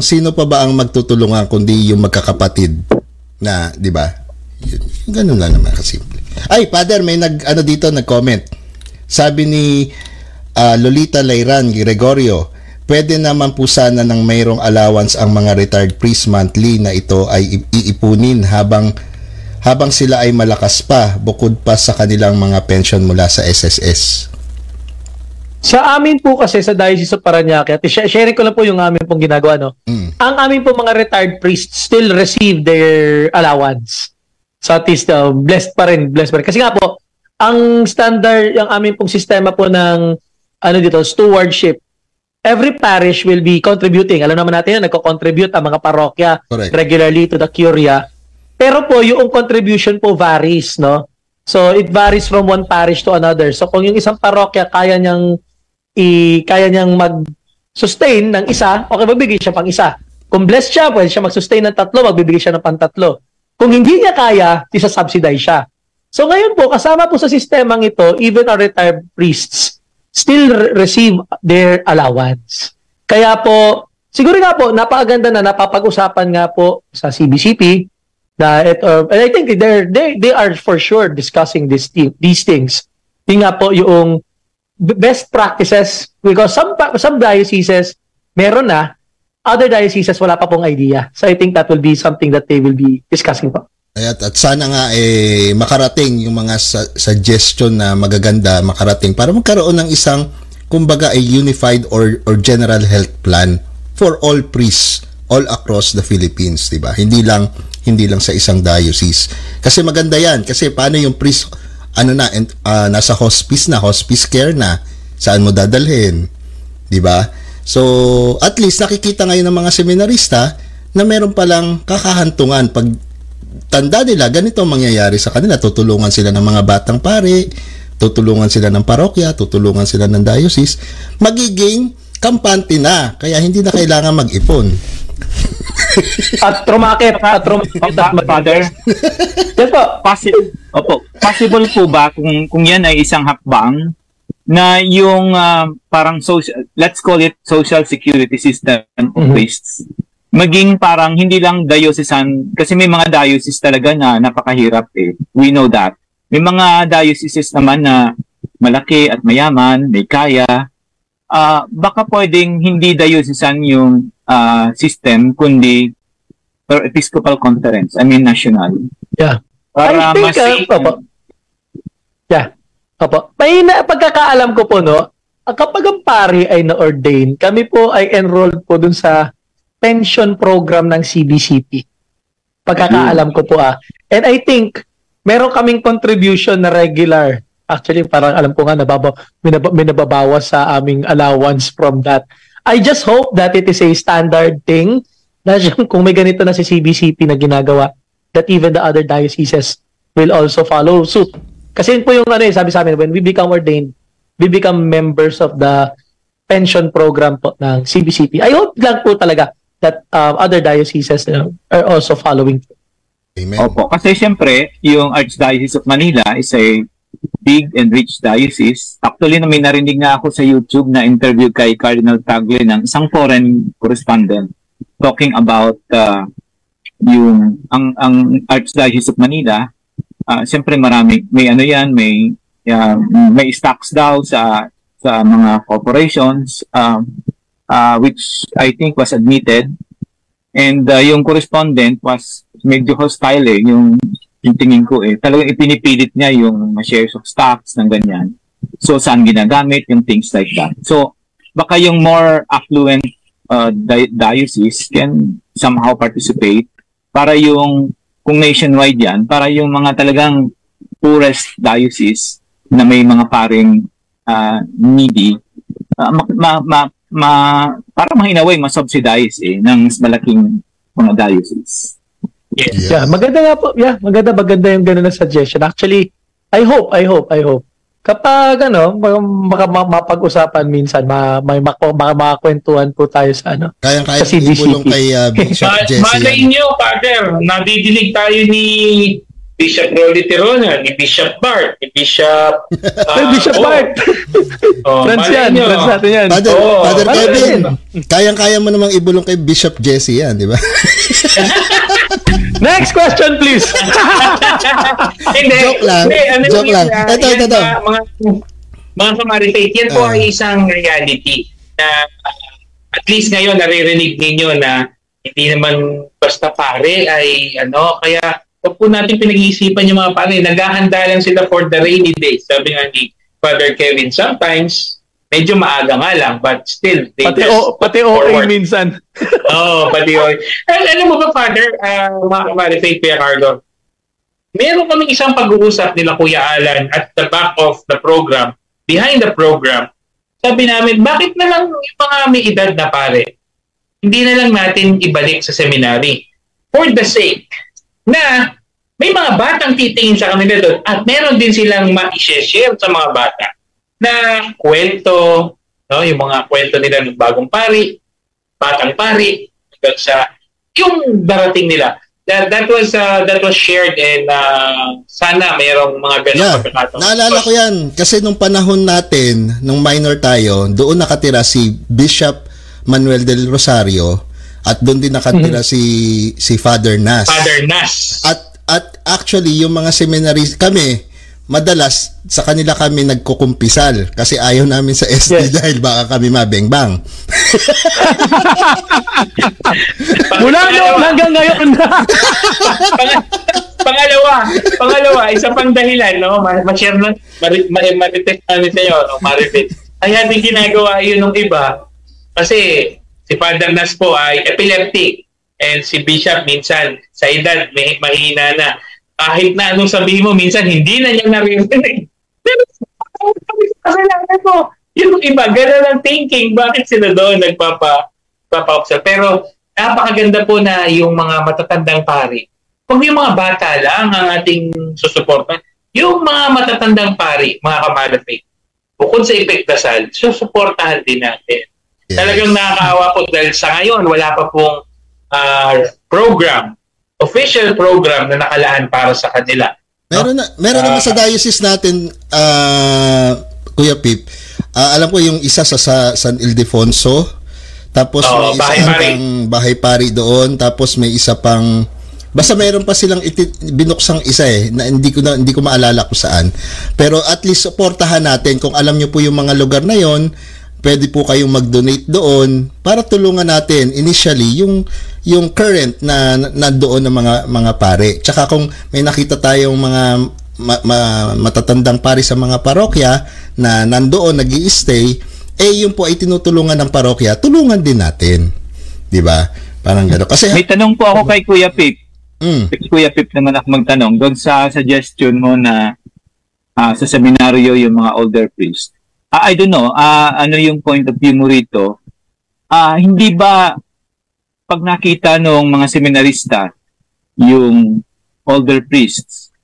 Sino pa ba ang magtutulungan kundi yung magkakapatid na, 'di ba? Ganun lang naman kasimple. Ay, Father, may nag-comment. Sabi ni Lolita Layran Gregorio, pwede naman po sana ng mayroong allowance ang mga retired priest monthly na ito ay iipunin habang sila ay malakas pa, bukod pa sa kanilang mga pension mula sa SSS. Sa amin po kasi sa Diocese of Parañaque, at sharing ko lang po yung amin pong ginagawa, no? Ang amin po mga retired priests still receive their allowance. So at least blessed pa rin. Kasi nga po, ang standard, yung amin pong sistema po ng stewardship, every parish will be contributing. Alam naman natin, nagko-contribute ang mga parokya regularly to the curia. Pero po, yung contribution po varies, no? So, it varies from one parish to another. So, kung yung isang parokya kaya niyang mag-sustain ng isa, okay, magbibigay siya pang isa. Kung blessed siya, pwede siya mag-sustain ng 3, magbibigay siya ng pang-3. Kung hindi niya kaya, isa-subsidize siya. So, ngayon po, kasama po sa sistemang ito, even our retired priests still receive their allowance. Kaya po, siguro nga po, napakaganda na napapag-usapan nga po sa CBCP, and I think they are for sure discussing these things. Yung nga po yung best practices, because some dioceses meron na, other dioceses wala pa pong idea. So I think that will be something that they will be discussing po. At sana nga makarating yung mga suggestion na magaganda, makarating para magkaroon ng isang kumbaga unified or general health plan for all priests all across the Philippines, 'di ba? Hindi lang sa isang diocese. Kasi maganda 'yan kasi paano yung priest nasa hospice care na, saan mo dadalhin, 'di ba? So, at least nakikita ngayon ng mga seminarista na meron palang kakahantungan pag tanda nila ganito ang mangyayari sa kanila, tutulungan sila ng mga batang pare, tutulungan sila ng parokya, tutulungan sila ng diocese, magiging kampante na, kaya hindi na kailangan mag-ipon. At trumakit, Father. Yes po. Possible po ba kung yan ay isang hakbang na yung parang let's call it social security system of priests, maging parang hindi lang diocesan, kasi may mga diocese talaga na napakahirap we know that. May mga dioceses naman na malaki at mayaman, may kaya. Baka pwedeng hindi diocesan yung system, kundi Episcopal Conference, national. Yeah. Para May pagkakaalam ko po, no, kapag ang pari ay na-ordain, kami po ay enrolled po dun sa pension program ng CBCP. Pagkakaalam ko po And I think, meron kaming contribution na regular. Actually, parang alam ko nga, may nababawas sa aming allowance from that. I just hope that it is a standard thing na kung may ganito na si CBCP na ginagawa, that even the other dioceses will also follow suit. Kasi yun po yung sabi sa amin, when we become ordained, we become members of the pension program po ng CBCP. I hope lang po talaga that other dioceses are also following. Amen. Opo, kasi siyempre, yung Archdiocese of Manila is a big and rich diocese. Actually, may narinig na ako sa YouTube na interview kay Cardinal Tagle ng isang foreign correspondent talking about yung Archdiocese of Manila. Siyempre, marami, may may stocks daw sa mga corporations, which I think was admitted. And yung correspondent was medyo hostile yung tingin ko talagang ipinipilit niya yung shares of stocks ng ganyan. So saan ginagamit yung things like that. So baka yung more affluent diocese can somehow participate para yung kung nationwide yan, para yung mga talagang poorest diocese na may mga paring needy para mahinaway, ma-subsidize ng malaking mga diocese. Yes. Yeah, maganda nga po. Yeah, maganda yung gano'n na suggestion. Actually, I hope. Kapag mapag-usapan minsan, makakwentuhan po tayo sa Kayang-kaya sa CBCP. ibulong kay Bishop Jesse. Malay nyo, Father, nadidinig tayo ni Bishop Rolly Tirona, ni Bishop Bart, ni Bishop... Bishop Bart! Friends natin yan. Father Kevin, kayang-kaya mo namang ibulong kay Bishop Jesse yan, di ba? Next question, please! Hindi. Joke lang. Ito. Mga Kamari-Faith, yan po ay isang reality na at least ngayon naririnig ninyo na hindi naman basta pare ay kaya huwag po natin pinag-iisipan yung mga pare. Naghahanda lang sila for the rainy days. Sabi nga ni Father Kevin, sometimes medyo maaga nga lang, but still, they pati OA minsan. Pati OA. Alam mo ba, Father, mga Kamari-Faith, Kuya Carlo, meron kaming isang pag-uusap nila Kuya Alan at the back of the program, behind the program. Sabi namin, bakit na lang yung mga may edad na pare, hindi na lang natin ibalik sa seminary for the sake na may mga batang titingin sa kanila doon at meron din silang ma-share sa mga bata na kwento, yung mga kwento nila ng bagong pari, batang pari, sa yung darating nila. That was shared and sana mayroong mga ganong pagkakataon. Naalala ko yan kasi nung panahon natin, nung minor tayo, doon nakatira si Bishop Manuel del Rosario at doon din nakatira si Father Nas. Father Nas. At actually yung mga seminaries kami, madalas sa kanila kami nagkukumpisal kasi ayaw namin sa SD dahil baka kami mabengbang. Mula noon hanggang ngayon. Pangalawa, isa pang dahilan, ma-share na, marites namin sa'yo, Maribit. Kaya din ginagawa yun ng iba kasi si Father Nas po ay epileptic and si Bishop minsan sa edad may mahina na. Kahit na anong sabihin mo, minsan hindi na niya naririnig. Pero kasalanan mo. Yung iba, gano'n ang thinking. Bakit sila doon nagpapa-observe? Pero napakaganda po na yung mga matatandang pari. Kung yung mga bata lang ang ating susuportan, yung mga matatandang pari, mga Kamari-Faith, bukod sa ipektasal, susuportahan din natin. Yes. Talagang nakakaawa po dahil sa ngayon, wala pa pong official program na nakalaan para sa kanila. Meron naman sa diocese natin, Kuya Pip. Alam ko yung isa sa San Ildefonso. Tapos may isa pang bahay pari doon. Tapos may isa pang basta mayroon pa silang binuksang isa na hindi ko maalala kung saan. Pero at least suportahan natin kung alam niyo po yung mga lugar na yon. Pwede po kayong mag-donate doon para tulungan natin initially yung current na nandoon ng mga pare. Tsaka kung may nakita tayong mga matatandang pare sa mga parokya na nandoon nag-i-stay, yun po ay tinutulungan ng parokya, tulungan din natin. 'Di ba? Parang gano'n. Kasi may tanong po ako kay Kuya Pip. Si Kuya Pip naman ako magtanong doon sa suggestion mo na sa seminaryo yung mga older priest. I don't know, ano yung point of view mo rito? Hindi ba pag nakita ng mga seminarista yung older priests,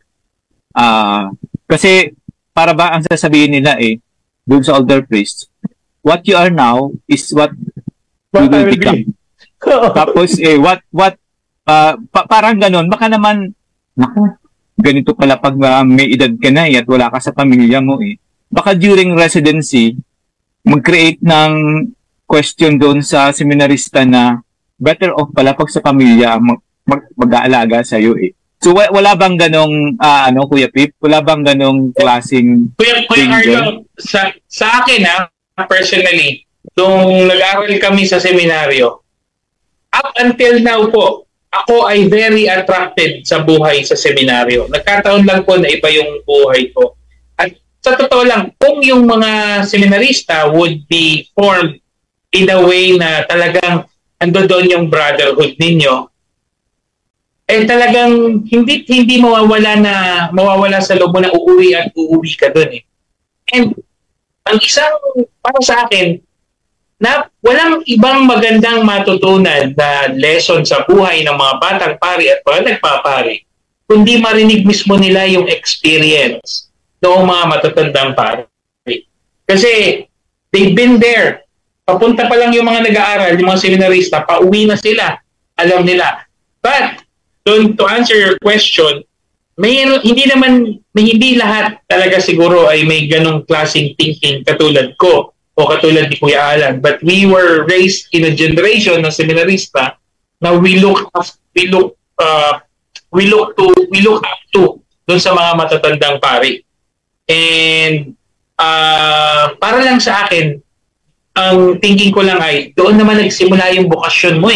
kasi para ba ang sasabihin nila doon sa older priests, what you are now is what you will become. Tapos parang ganun, baka naman naku, ganito pala pag may edad ka na at wala ka sa pamilya mo baka during residency mag-create ng question doon sa seminarista na better off pala pag sa pamilya mag-aalaga sa iyo So wala bang ganong Kuya Pip? Wala bang ganong klaseng Kuya Carlo, sa akin personally, nung nag-aral kami sa seminaryo, up until now po, ako ay very attracted sa buhay sa seminaryo. Nagkataon lang po na iba yung buhay ko. At sa totoo lang, kung yung mga seminarista would be formed in a way na talagang ando doon yung brotherhood ninyo, talagang hindi mawawala sa loob mo na uuwi ka doon And ang isang, para sa akin, na walang ibang magandang matutunan na lesson sa buhay ng mga batang pari at mga nagpapari, kundi marinig mismo nila yung experience ng mga matatandang pari. Kasi they've been there. Papunta pa lang yung mga nag-aaral, yung mga seminarista, pauwi na sila. Alam nila. But, to answer your question, hindi lahat talaga siguro ay may ganong klaseng thinking katulad ko o katulad ni Kuya Alan. But we were raised in a generation ng seminarista na we look up to doon sa mga matatandang pari. And para lang sa akin, ang thinking ko lang ay doon naman nagsimula yung bokasyon mo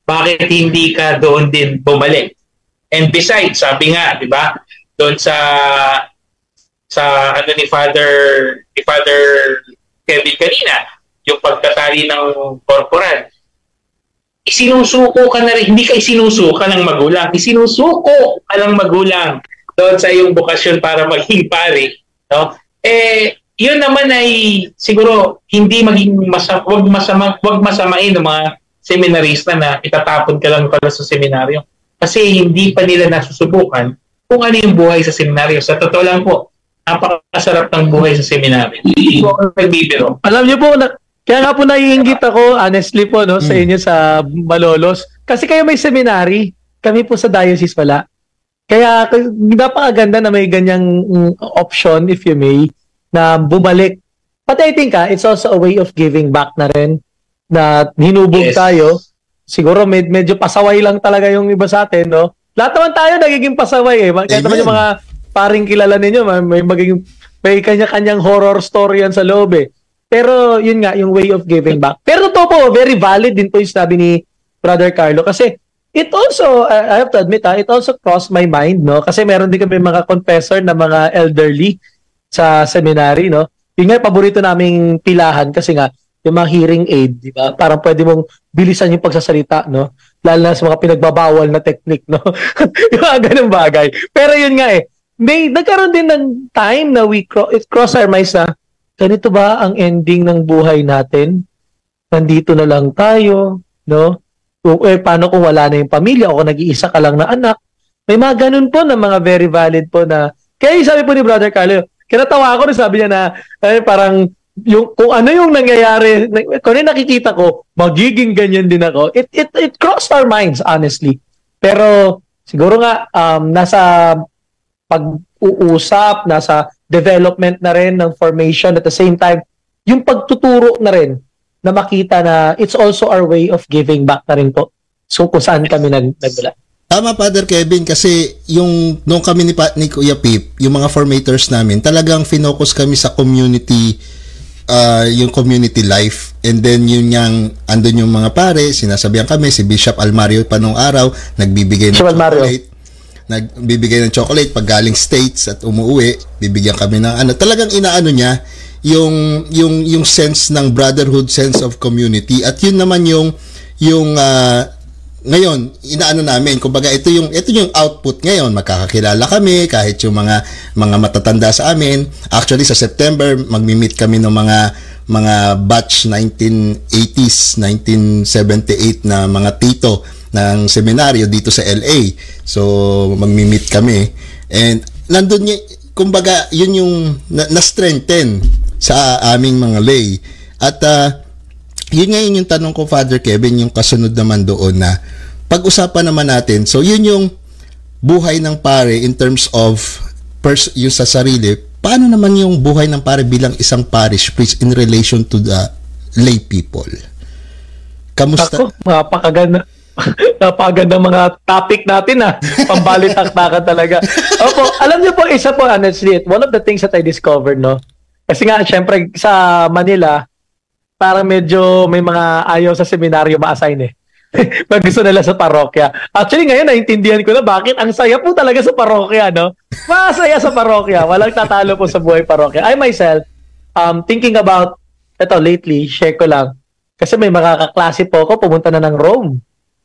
Bakit hindi ka doon din bumalik? And besides, sabi nga, 'di ba? Doon sa ni Father Kevin kanina, yung pagtatali ng corporal. Isinusuko ka na rin, hindi ka isinusuka ng magulang, isinusuko ka ng magulang doon sa iyong bokasyon para maging pari, no? Yun naman ay siguro hindi maging wag masamain ng mga seminarista na itatapon ka lang pala sa seminaryo kasi hindi pa nila nasusubukan kung ano yung buhay sa seminaryo. Sa totoo lang po, napakasarap ng buhay sa seminaryo. Hindi ko nagbibiro. Alam niyo po, kaya nga po naiinggit ako, honestly po, sa inyo sa Malolos. Kasi kayo may seminary, kami po sa diocese pala. Kaya napakaganda na may ganyang option, if you may, na bumalik. But I think it's also a way of giving back na rin, na hinubog tayo. Siguro medyo pasaway lang talaga yung iba sa atin, no? Lahat naman tayo nagiging pasaway Kaya naman yung mga paring kilala ninyo, may kanya-kanyang horror story yan sa loob Pero yun nga, yung way of giving back. Pero totoo po, very valid din po yung sabi ni Brother Carlo. Kasi it also, I have to admit, it also crossed my mind, no? Kasi meron din kami mga confessor na mga elderly sa seminary, no? Yung nga, paborito naming pilahan kasi nga, yung mga hearing aid, di ba? Parang pwede mong bilisan yung pagsasalita, no? Lalo na sa mga pinagbabawal na technique, no? Yung mga ganun bagay. Pero yun nga nagkaroon din ng time na it crossed our minds na, ganito ba ang ending ng buhay natin? Nandito na lang tayo, no? Paano kung wala na yung pamilya o kung nag-iisa ka lang na anak? May mga ganun po na mga very valid po na, kaya sabi po ni Brother Carlo, kinatawa ako na sabi niya na, parang, kung ano yung nangyayari, kung ano nakikita ko, magiging ganyan din ako. It crossed our minds, honestly. Pero siguro nga nasa pag-uusap, nasa development na rin ng formation at the same time, yung pagtuturo na rin na makita na it's also our way of giving back na rin po. So kung saan kami nagmula. Tama, Father Kevin, kasi nung kami ni Kuya Pip, yung mga formators namin, talagang finocus kami sa community, yung community life. And then yun yang andun yung mga pare, sinasabihan kami, si Bishop Almario pa nung araw, nagbibigay ng chocolate. Nagbibigay ng chocolate pag galing States at umuwi, bibigyan kami ng talagang inaano niya yung sense ng brotherhood, sense of community. At yun naman yung ngayon, inaano namin, kumbaga ito yung output ngayon, magkakakilala kami kahit yung mga matatanda sa amin. Actually sa September magmi-meet kami ng mga batch 1980s, 1978 na mga tito ng seminaryo dito sa LA. So magmi-meet kami and nandun kumbaga yun yung na-strengthen sa aming mga lay. At yun ngayon yung tanong ko, Father Kevin, yung kasunod naman doon na pag-usapan naman natin. So, yun yung buhay ng pare in terms of yung sa sarili. Paano naman yung buhay ng pare bilang isang parish priest in relation to the lay people? Kamusta? Ako, napakaganda. Napakaganda mga topic natin Pambalitaktakan talaga. Opo, alam niyo po, isa po, honestly, one of the things that I discovered, no? Kasi nga, syempre, sa Manila, parang medyo may mga ayaw sa seminaryo ma-assign Pag gusto nila sa parokya. Actually, ngayon, naintindihan ko na bakit ang saya po talaga sa parokya, no? Masaya sa parokya. Walang tatalo po sa buhay parokya. I myself, thinking about, ito, lately, share ko lang. Kasi may mga kaklase po ako, pumunta na ng Rome.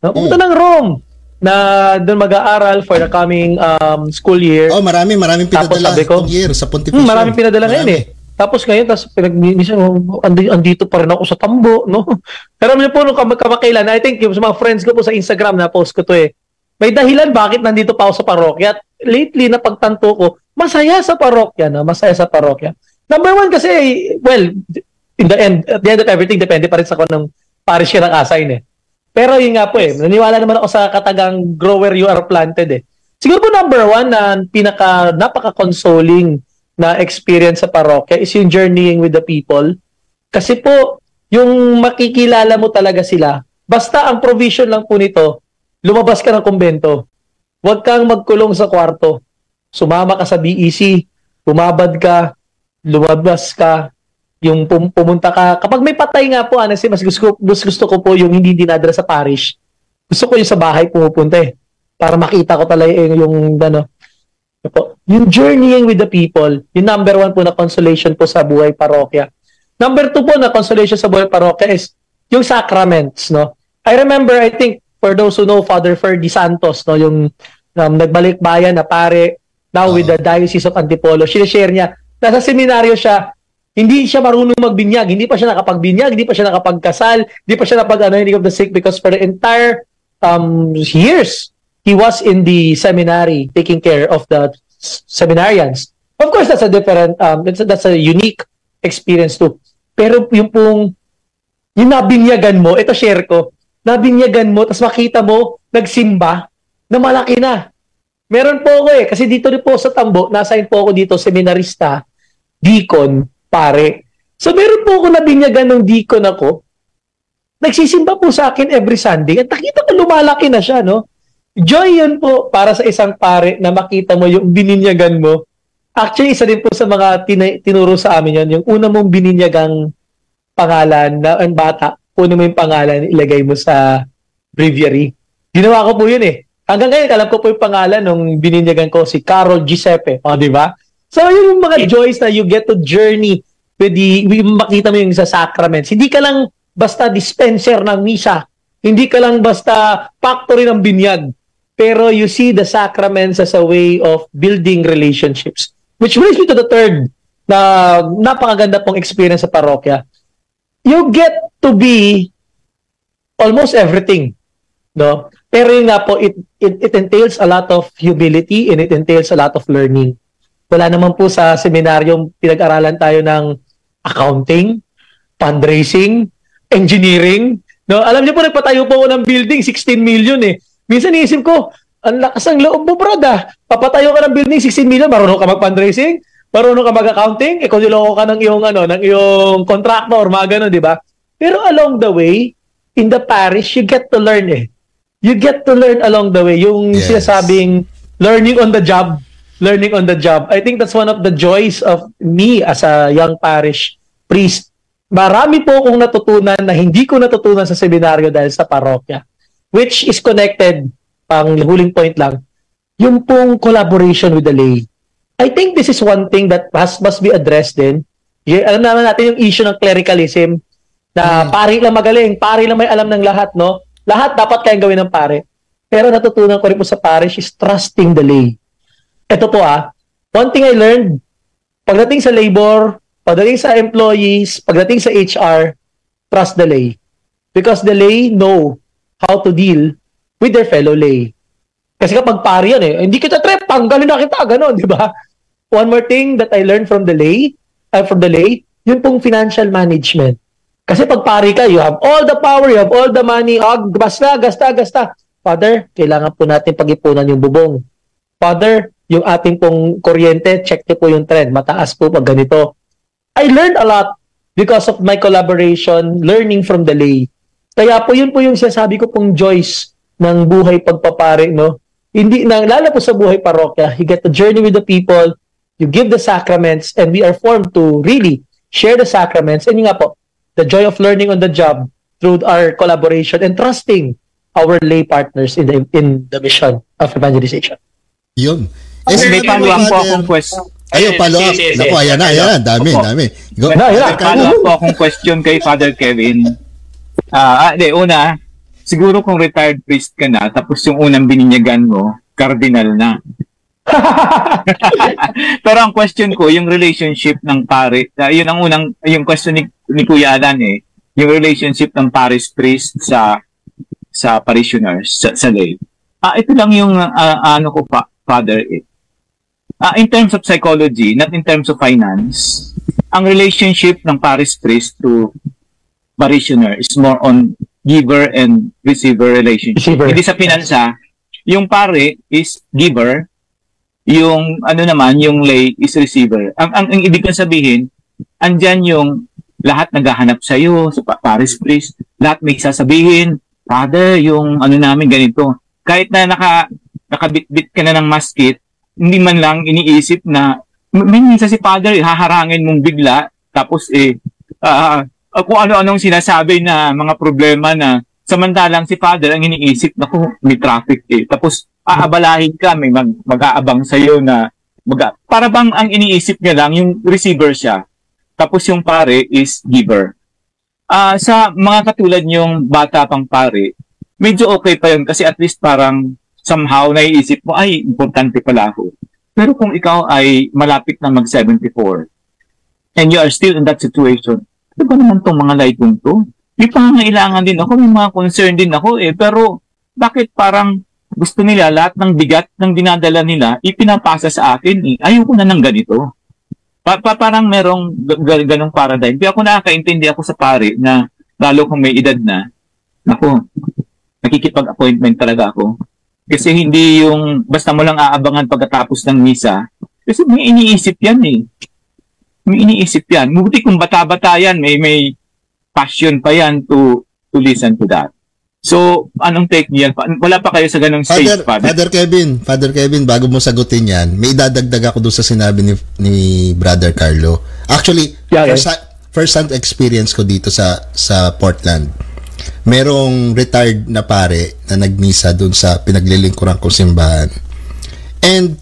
No? Pumunta ng Rome na doon mag-aaral for the coming school year. Oh, maraming pinadala ko, year sa Pontificio. Maraming pinadala ngayon Tapos ngayon, minsan, andito pa rin ako sa tambo, no? Pero niyo po, nung kamakailan, I think, yung sa mga friends ko po sa Instagram, na-post ko to may dahilan bakit nandito pa ako sa parokya. At lately, napagtanto ko, masaya sa parokya, no? Masaya sa parokya. Number one kasi, well, in the end, at the end of everything, depende pa rin sa kung ng parish ka ng assign Pero yun nga po naniwala naman ako sa katagang grow where you are planted Siguro po number one na napaka-consoling na experience sa parokya is yung journeying with the people. Kasi po, yung makikilala mo talaga sila, basta ang provision lang po nito, lumabas ka ng kumbento. Huwag kang magkulong sa kwarto. Sumama ka sa BEC, bumabad ka, lumabas ka, yung pumunta ka. Kapag may patay nga po, honestly, mas gusto ko po yung hindi dinadala sa parish. Gusto ko yung sa bahay pumupunta para makita ko talaga yung yung journeying with the people, yung number one po na consolation po sa buhay parokya. Number two po na consolation sa buhay parokya is yung sacraments, no? I remember, I think, for those who know Father Ferdy Santos, no, yung nagbalik bayan na pare, now with the Diocese of Antipolo, sinishare niya, nasa seminaryo siya, hindi siya marunong magbinyag, hindi pa siya nakapagbinyag, hindi pa siya nakapagkasal, hindi pa siya napag-anointing of the sick because for the entire years, he was in the seminary taking care of the seminarians. Of course, that's a different, that's a unique experience too. Pero yung nabinyagan mo, ito share ko, nabinyagan mo, tapos makita mo, nagsimba, na malaki na. Meron po ako kasi dito rin po sa Tambo, na-assign po ako dito, seminarista, deacon, pare. So meron po ako nabinyagan ng deacon ako, nagsisimba po sa akin every Sunday, at nakita ko lumalaki na siya, no? Joy yun po para sa isang pare na makita mo yung bininyagan mo. Actually, isa din po sa mga tinuro sa amin yan, yung una mong bininyagang pangalan na ang bata, kunin mo yung pangalan, ilagay mo sa breviary. Ginawa ko po yun Hanggang ngayon, alam ko po yung pangalan nung bininyagan ko, si Carol Giuseppe. Di ba? So, yun yung mga joys na you get to journey with makita mo yung sa sacraments. Hindi ka lang basta dispenser ng misa. Hindi ka lang basta factory ng binyag. Pero you see the sacraments as a way of building relationships. Which brings me to the third na napakaganda pong experience sa parokya. You get to be almost everything. No? Pero yun nga po, it entails a lot of humility and it entails a lot of learning. Wala naman po sa seminaryong pinag-aralan tayo ng accounting, fundraising, engineering. No? Alam niyo po, nagpatayo po ako ng building, 16 million Minsan iisip ko, ang lakas ng loob mo, brad Papatayo ka ng building, 16 million, marunong ka mag-fundraising, marunong ka mag-accounting, kung niloko ka ng iyong contractor, mga ganun, di ba? Pero along the way, in the parish, you get to learn You get to learn along the way. Yung sinasabing learning on the job. I think that's one of the joys of me as a young parish priest. Marami po akong natutunan na hindi ko natutunan sa seminaryo dahil sa parokya. Which is connected, pang huling point lang, yung pong collaboration with the lay. I think this is one thing that must be addressed din. Alam naman natin yung issue ng clericalism, na pari lang magaling, pari lang may alam ng lahat, no? Lahat dapat kayang gawin ng pare. Pero natutunan ko rin po sa parish is trusting the lay. Ito po one thing I learned, pagdating sa labor, pagdating sa employees, pagdating sa HR, trust the lay. Because the lay know how to deal with their fellow lay. Kasi kapag pari yan hindi kita trip, tanggalin na kita, gano'n, di ba? One more thing that I learned from the lay, yun pong financial management. Kasi pag pari ka, you have all the power, you have all the money, gasta. Father, kailangan po natin pag-ipunan yung bubong. Father, yung ating pong kuryente, check niyo po yung trend. Mataas po pag ganito. I learned a lot because of my collaboration, learning from the lay. Kaya po yun po yung sinasabi ko pong joys ng buhay pagpapare, no? Hindi, lalo po sa buhay parokya, you get to journey with the people, you give the sacraments, and we are formed to really share the sacraments. And yun nga po, the joy of learning on the job through our collaboration and trusting our lay partners in the mission of evangelization. Yun. May follow-up po akong question. Ayun, follow-up. Naku, ayan na. Dami. Go. Follow-up po akong question kay Father Kevin. Una, siguro kung retired priest ka na, tapos yung unang bininyagan mo, cardinal na. Pero ang question ko, yung relationship ng pare, yun ang yung question ni Kuya Alan yung relationship ng parish priest sa parishioners, sa lay. Ito lang yung Father. In terms of psychology, not in terms of finance, ang relationship ng parish priest to parishioner is more on giver and receiver relationship. Hindi sa pinansa, yung pare is giver, yung yung lay is receiver. Ang ibig kong sabihin, andyan yung lahat naghahanap sa iyo sa parish priest, lahat may sasabihin, Father, yung namin ganito. Kahit na nakabitbit ka na ng maskit, hindi man lang iniisip na minsan si Father haharangin mong bigla, tapos kung ano-anong sinasabi na mga problema na samantalang si Father ang iniisip, naku, may traffic tapos aabalahin ka, may mag-aabang sa'yo na para bang ang iniisip niya lang yung receiver siya, tapos yung pare is giver. Sa mga katulad yung bata pang pare, medyo okay pa yun kasi at least parang somehow naiisip mo, ay, importante pala ako. Pero kung ikaw ay malapit na mag-74 and you are still in that situation, ano ba naman itong mga laitong to? May pangangailangan din ako, may mga concern din ako pero bakit parang gusto nila lahat ng bigat ng dinadala nila ipinapasa sa akin ayoko na ng ganito. Parang merong ganong paradigm. Kaya ako nakakaintindi ako sa pare na lalo kung may edad na, naku, nakikipag-appointment talaga ako. Kasi hindi yung basta mo lang aabangan pagkatapos ng misa. Kasi may iniisip yan May iniisip yan. Mabuti kung bata-bata yan, may passion pa yan to listen to that. So, anong take niyan? Wala pa kayo sa ganong stage, Father Kevin, bago mo sagutin yan, may idadagdag ako doon sa sinabi ni Brother Carlo. Actually, first-hand experience ko dito sa Portland. Merong retired na pare na nagmisa doon sa pinaglilingkuran kong simbahan. And,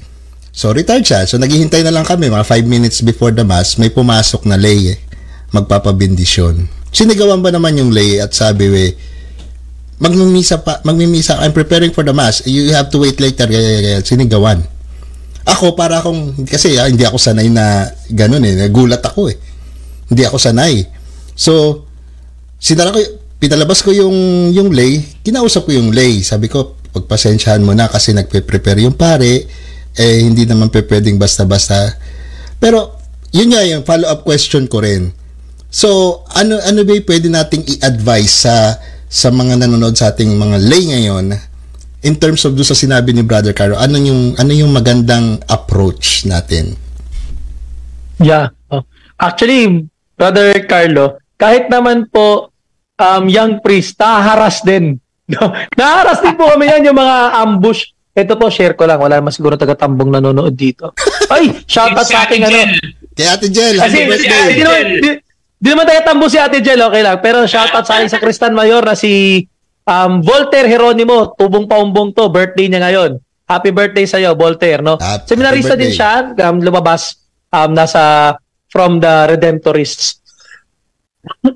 so retired siya. So, naghihintay na lang kami, mga 5 minutes before the mass, may pumasok na lay, magpapabindisyon. Sinigawan ba naman yung lay at sabi, magmimisa, I'm preparing for the mass, you have to wait later, sinigawan. Ako, para akong, kasi hindi ako sanay na ganun nagulat ako hindi ako sanay. So, pinalabas ko yung lay, kinausap ko yung lay, sabi ko, pagpasensyahan mo na kasi nagpe-prepare yung pare, hindi naman pwedeng basta-basta. Pero, yun nga yung follow-up question ko rin. So, ano ba pwede nating i-advise sa mga nanonood sa ating mga lay ngayon in terms of doon sa sinabi ni Brother Carlo, ano yung magandang approach natin? Yeah. Actually, Brother Carlo, kahit naman po young priest, naharas din. Naharas din po kami yan, yung mga ambush. Ito po, share ko lang. Wala naman siguro taga-tambong nanonood dito. Ay, shout out sa ating kay Ate Jel, happy birthday. Di naman taga-tambo si Ate Jel, okay lang. Pero shout out sa akin sa Kristan Mayor na si Voltaire Geronimo, tubong paumbong to, birthday niya ngayon. Happy birthday sa iyo, Voltaire, no? Seminarista din siya, lumabas nasa from the Redemptorists.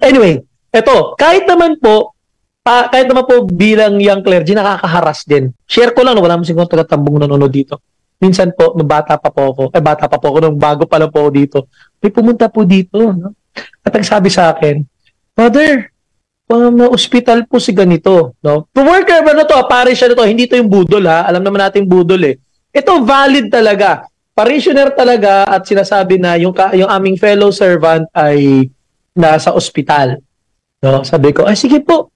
Anyway, eto, kahit naman po kahit naman po bilang young clergy, nakakaharas din. Share ko lang, no, wala mo siguro taga-Tambong nanonood dito. Minsan po, nung bata pa po ako, nung bago pa lang po ako dito, may pumunta po dito, no? At nagsabi sa akin, Father, na-hospital po si ganito, no? Worker ba na to? Parish siya na to. Hindi to yung budol, ha? Alam naman natin budol, eh. Ito valid talaga. Parishioner talaga at sinasabi na yung aming fellow servant ay nasa ospital. No? Sabi ko, ay sige po.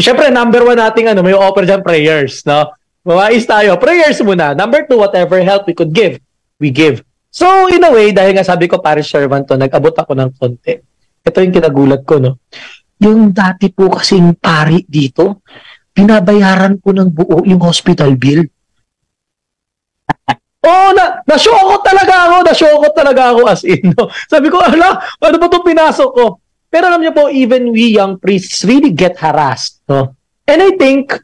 Siyempre, number 1 nating may offer dyan, prayers, no? Mawais tayo. Prayers muna. Number 2, whatever help we could give, we give. So, in a way, dahil nga sabi ko, parish servant to, nag-abot ako ng konti. Ito yung kinagulat ko, no? Yung dati po kasing pari dito, binabayaran po ng buo yung hospital bill. Na-shock talaga ako as in. No? Sabi ko, ano ba itong pinasok ko? Pero alam niyo po, even we young priests really get harassed. No? And I think,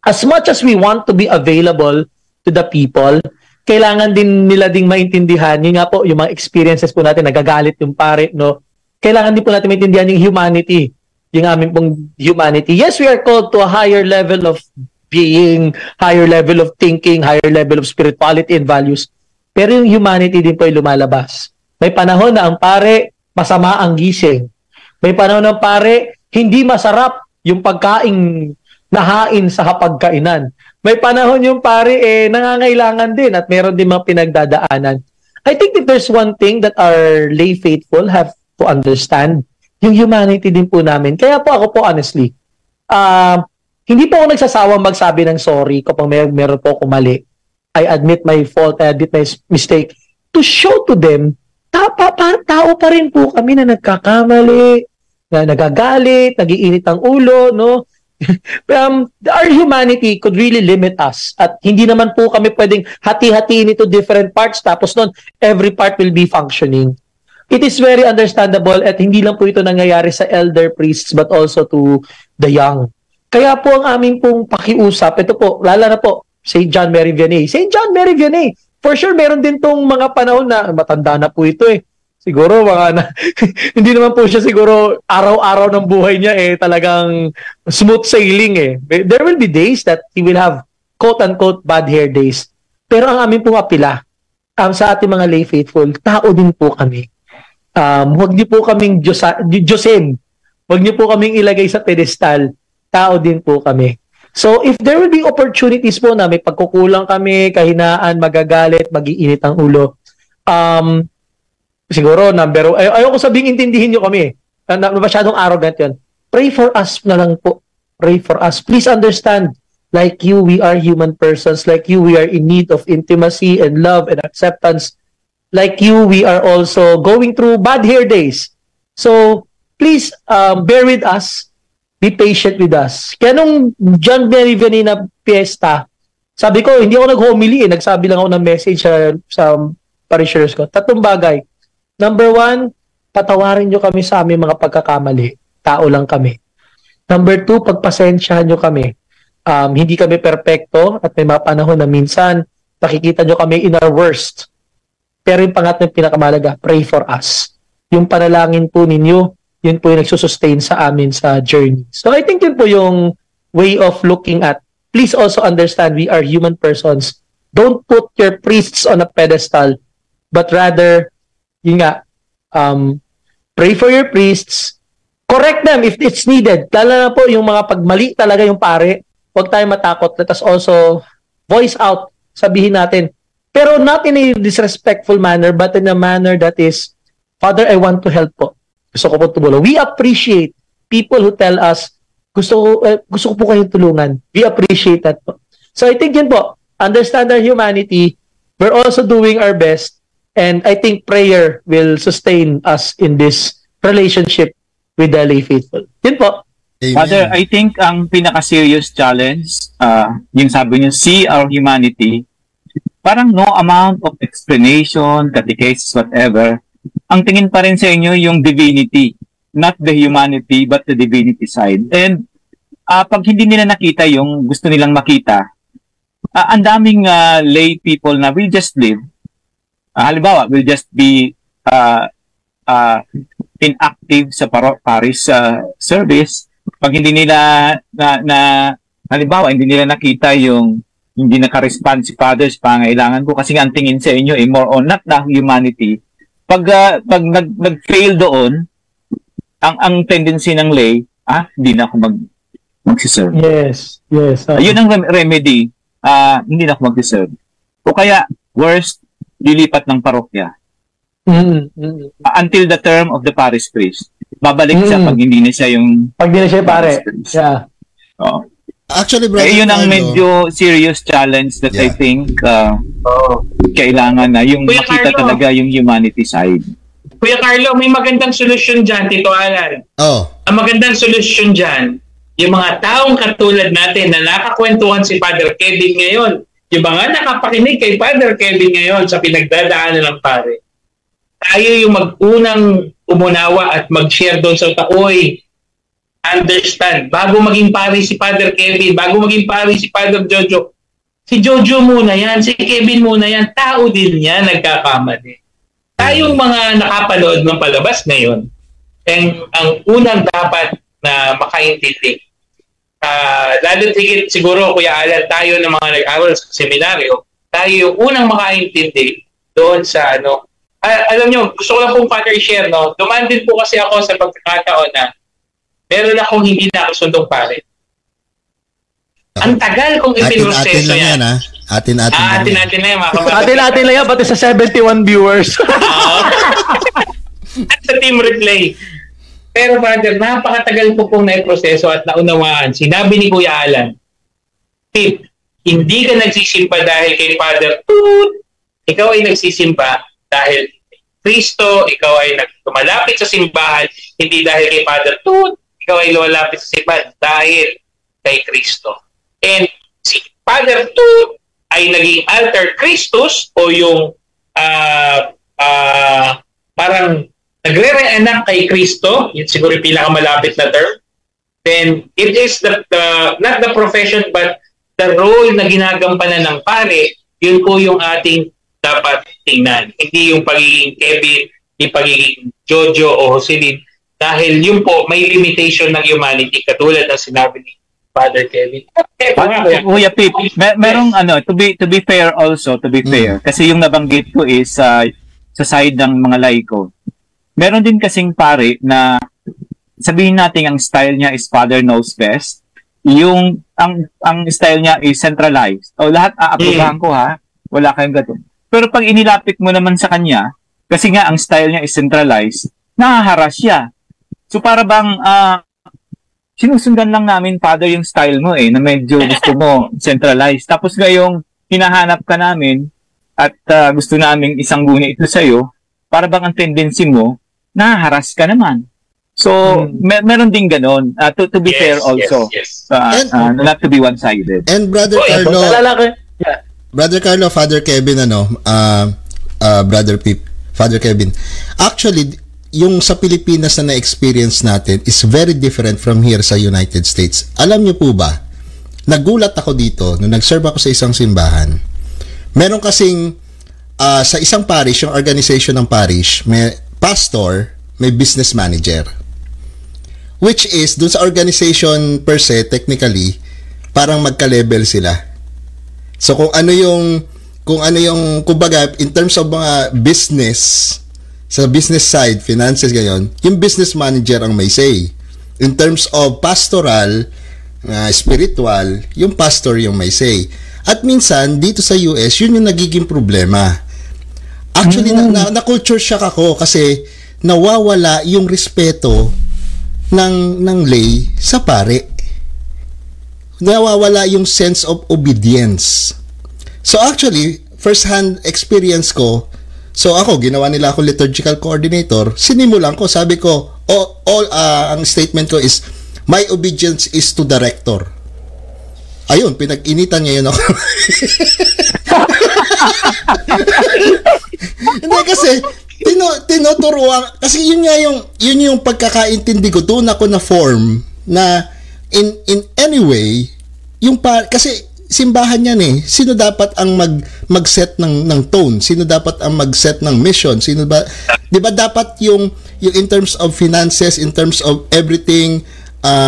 as much as we want to be available to the people, kailangan din nila ding maintindihan. Yun nga po, yung mga experiences po natin, nagagalit yung pare, no? Kailangan din po natin maintindihan yung humanity, yung aming pong humanity. Yes, we are called to a higher level of being, higher level of thinking, higher level of spirituality and values. Pero yung humanity din po ay lumalabas. May panahon na ang pare, masama ang gising. May panahon na ang pare, hindi masarap yung pagkain nahain sa hapagkainan. May panahon yung pare, nangangailangan din at meron din mga pinagdadaanan. I think if there's one thing that our lay faithful have to understand, yung humanity din po namin. Kaya po ako po honestly, hindi po ako nagsasawang magsabi ng sorry kapag meron po ako mali. I admit my fault, I admit my mistake. To show to them, tao pa rin po kami na nagkakamali, na nagagalit, nagiinit ang ulo, no? Our humanity could really limit us. At hindi naman po kami pwedeng hati-hatiin ito different parts, tapos nun, every part will be functioning. It is very understandable at hindi lang po ito nangyayari sa elder priests but also to the young. Kaya po ang aming pong pakiusap, ito po, lalo na po, St. John Mary Vianney. St. John Mary Vianney, for sure meron din tong mga panahon na matanda na po ito eh. Siguro hindi naman po siya siguro araw-araw ng buhay niya talagang smooth sailing eh. There will be days that he will have quote-unquote bad hair days. Pero ang aming pong apila sa ating mga lay faithful, tao din po kami. Huwag niyo po kaming Diyosin. Huwag niyo po kaming ilagay sa pedestal. Tao din po kami. So, if there will be opportunities po na may pagkukulang kami, kahinaan, magagalit, mag-iinit ang ulo, siguro, ayoko sabing intindihin niyo kami. Masyadong arrogant yun. Pray for us na lang po. Pray for us. Please understand, like you, we are human persons. Like you, we are in need of intimacy and love and acceptance. Like you, we are also going through bad hair days. So, please bear with us. Be patient with us. Kaya nung John Mary Vianney na fiesta, sabi ko, hindi ako nag-homily nagsabi lang ako ng message sa parishioners ko. 3 bagay. Number 1, patawarin nyo kami sa aming mga pagkakamali. Tao lang kami. Number 2, pagpasensyahan nyo kami. Hindi kami perpekto at may mga panahon na minsan nakikita nyo kami in our worst. Pero yung pangatlo, yung pinakamalaga, pray for us. Yung panalangin po ninyo, yun po yung nagsusustain sa amin sa journey. So I think yun po yung way of looking at. Please also understand we are human persons. Don't put your priests on a pedestal, but rather, yun nga, pray for your priests, correct them if it's needed. Lalo na po yung mga pagmali talaga yung pare, huwag tayong matakot. Let us also voice out, sabihin natin, pero not in a disrespectful manner, but in a manner that is, Father, I want to help po. Gusto ko po tumulong. We appreciate people who tell us, gusto ko po kayong tulungan. We appreciate that po. So I think yun po, understand our humanity, we're also doing our best, and I think prayer will sustain us in this relationship with the lay faithful. Yun po. Amen. Father, I think ang pinaka-serious challenge, yung sabi niyo, see our humanity, parang no amount of explanation, catechesis, whatever, ang tingin pa rin sa inyo yung divinity, not the humanity, but the divinity side. And pag hindi nila nakita yung gusto nilang makita, ang daming lay people na will just live. Halimbawa, will just be inactive sa parish service, pag hindi nila halimbawa, hindi nila nakita yung hindi naka-respond si Father sa pangailangan ko kasi nga ang tingin sa inyo more on not the humanity. Pag nag-fail doon, ang tendency ng lay, hindi na ako mag-serve. Yes. Yun ang remedy, hindi na ako mag-serve. O kaya, worst, lilipat ng parokya. Until the term of the parish priest. Babalik siya pag hindi na siya yung... Pag hindi na siya pare. Yeah. Oo. Actually, brother, yun ang medyo serious challenge that I think kailangan na yung Kuya makita Carlo, talaga yung humanity side. Kuya Carlo, may magandang solusyon dyan, Tito Alan. Ang magandang solusyon dyan, yung mga taong katulad natin na nakakwentuhan si Father Kevin ngayon, yung mga nakapakinig kay Father Kevin ngayon sa pinagdadaanan ng pare, tayo yung mag-unang umunawa at mag-share doon sa taoy. Understand, bago maging pare si Father Kevin, bago maging pare si Father Jojo, si Jojo muna yan, si Kevin muna yan, tao din yan, nagkakamali. Tayong mga nakapanood ng palabas ngayon, ang unang dapat na makaintindi, lalo tigit siguro, Kuya Alan, tayo ng mga nag-aral sa seminaryo, tayo yung unang makaintindi doon sa alam nyo, gusto ko lang pong Father share, dumaan din po kasi ako sa pagkakataon na meron akong hindi nakasundong pare. Ang tagal kong ipinoseso yan. Atin lang yan, mga kapatid. Atin lang yan, pati sa 71 viewers. At sa team replay. Pero Father, napakatagal po pong naiproseso at naunawaan. Sinabi ni Kuya Alan, Pip, hindi ka nagsisimba dahil kay Father Toot. Ikaw ay nagsisimba dahil Kristo, ikaw ay tumalapit sa simbahan, hindi dahil kay Father Toot. Ikaw ay lumalapit sa simbahan dahil kay Kristo. And si Father Toot ay naging alter Christus o yung parang nagre-reenact kay Kristo, yun siguro yung pinakamalapit na term. Then it is not the profession but the role na ginagampanan ng pare, yun po yung ating dapat tingnan. Hindi yung pagiging Kevin, yung pagiging Jojo o Jocelyn, dahil yun po may limitation ng humanity katulad na sinabi ni Father Kevin. Kuya Pip, merong to be fair also, fair, kasi yung nabanggit ko is sa side ng mga laiko. Meron din kasing pare na sabihin natin ang style niya is Father knows best. Yung ang style niya is centralized. O lahat aaprobahan ko ha. Wala kayong gato. Pero pag inilapit mo naman sa kanya, kasi nga ang style niya is centralized, nahaharas siya. So para bang sinusundan lang namin, Father, yung style mo na medyo gusto mo centralized. Tapos ngayong hinahanap ka namin at gusto naming isang guni ito sa'yo, para bang ang tendency mo, nahaharas ka naman. So, meron din ganon. To be fair also. Yes. Not to be one-sided. And Brother Carlo, Father Kevin, Brother Pip, Father Kevin, actually, yung sa Pilipinas na na-experience natin is very different from here sa United States. Alam niyo po ba, nagulat ako dito nung nag-serve ako sa isang simbahan. Meron kasing sa isang parish, yung organization ng parish, may pastor, may business manager. Which is, dun sa organization per se, technically, parang magka-level sila. So kung ano yung kumbaga, in terms of mga business, sa business side, finances, gayon, yung business manager ang may say. In terms of pastoral, spiritual, yung pastor yung may say. At minsan, dito sa US, yun yung nagiging problema. Actually, na-culture shock ako kasi nawawala yung respeto ng lay sa pare. Nawawala yung sense of obedience. So actually, first-hand experience ko, so ako, ginawa nila ako liturgical coordinator, sinimulan ko, sabi ko, ang statement ko is, my obedience is to the rector. Ayun, pinag-initan niya yun ako. Hindi kasi, tinuturuan, kasi yun yung pagkakaintindi ko, doon ako na form, na in any way, kasi, simbahan yan sino dapat ang mag-set ng tone, sino dapat ang mag-set ng mission, sino ba, 'di ba dapat yung in terms of finances, in terms of everything,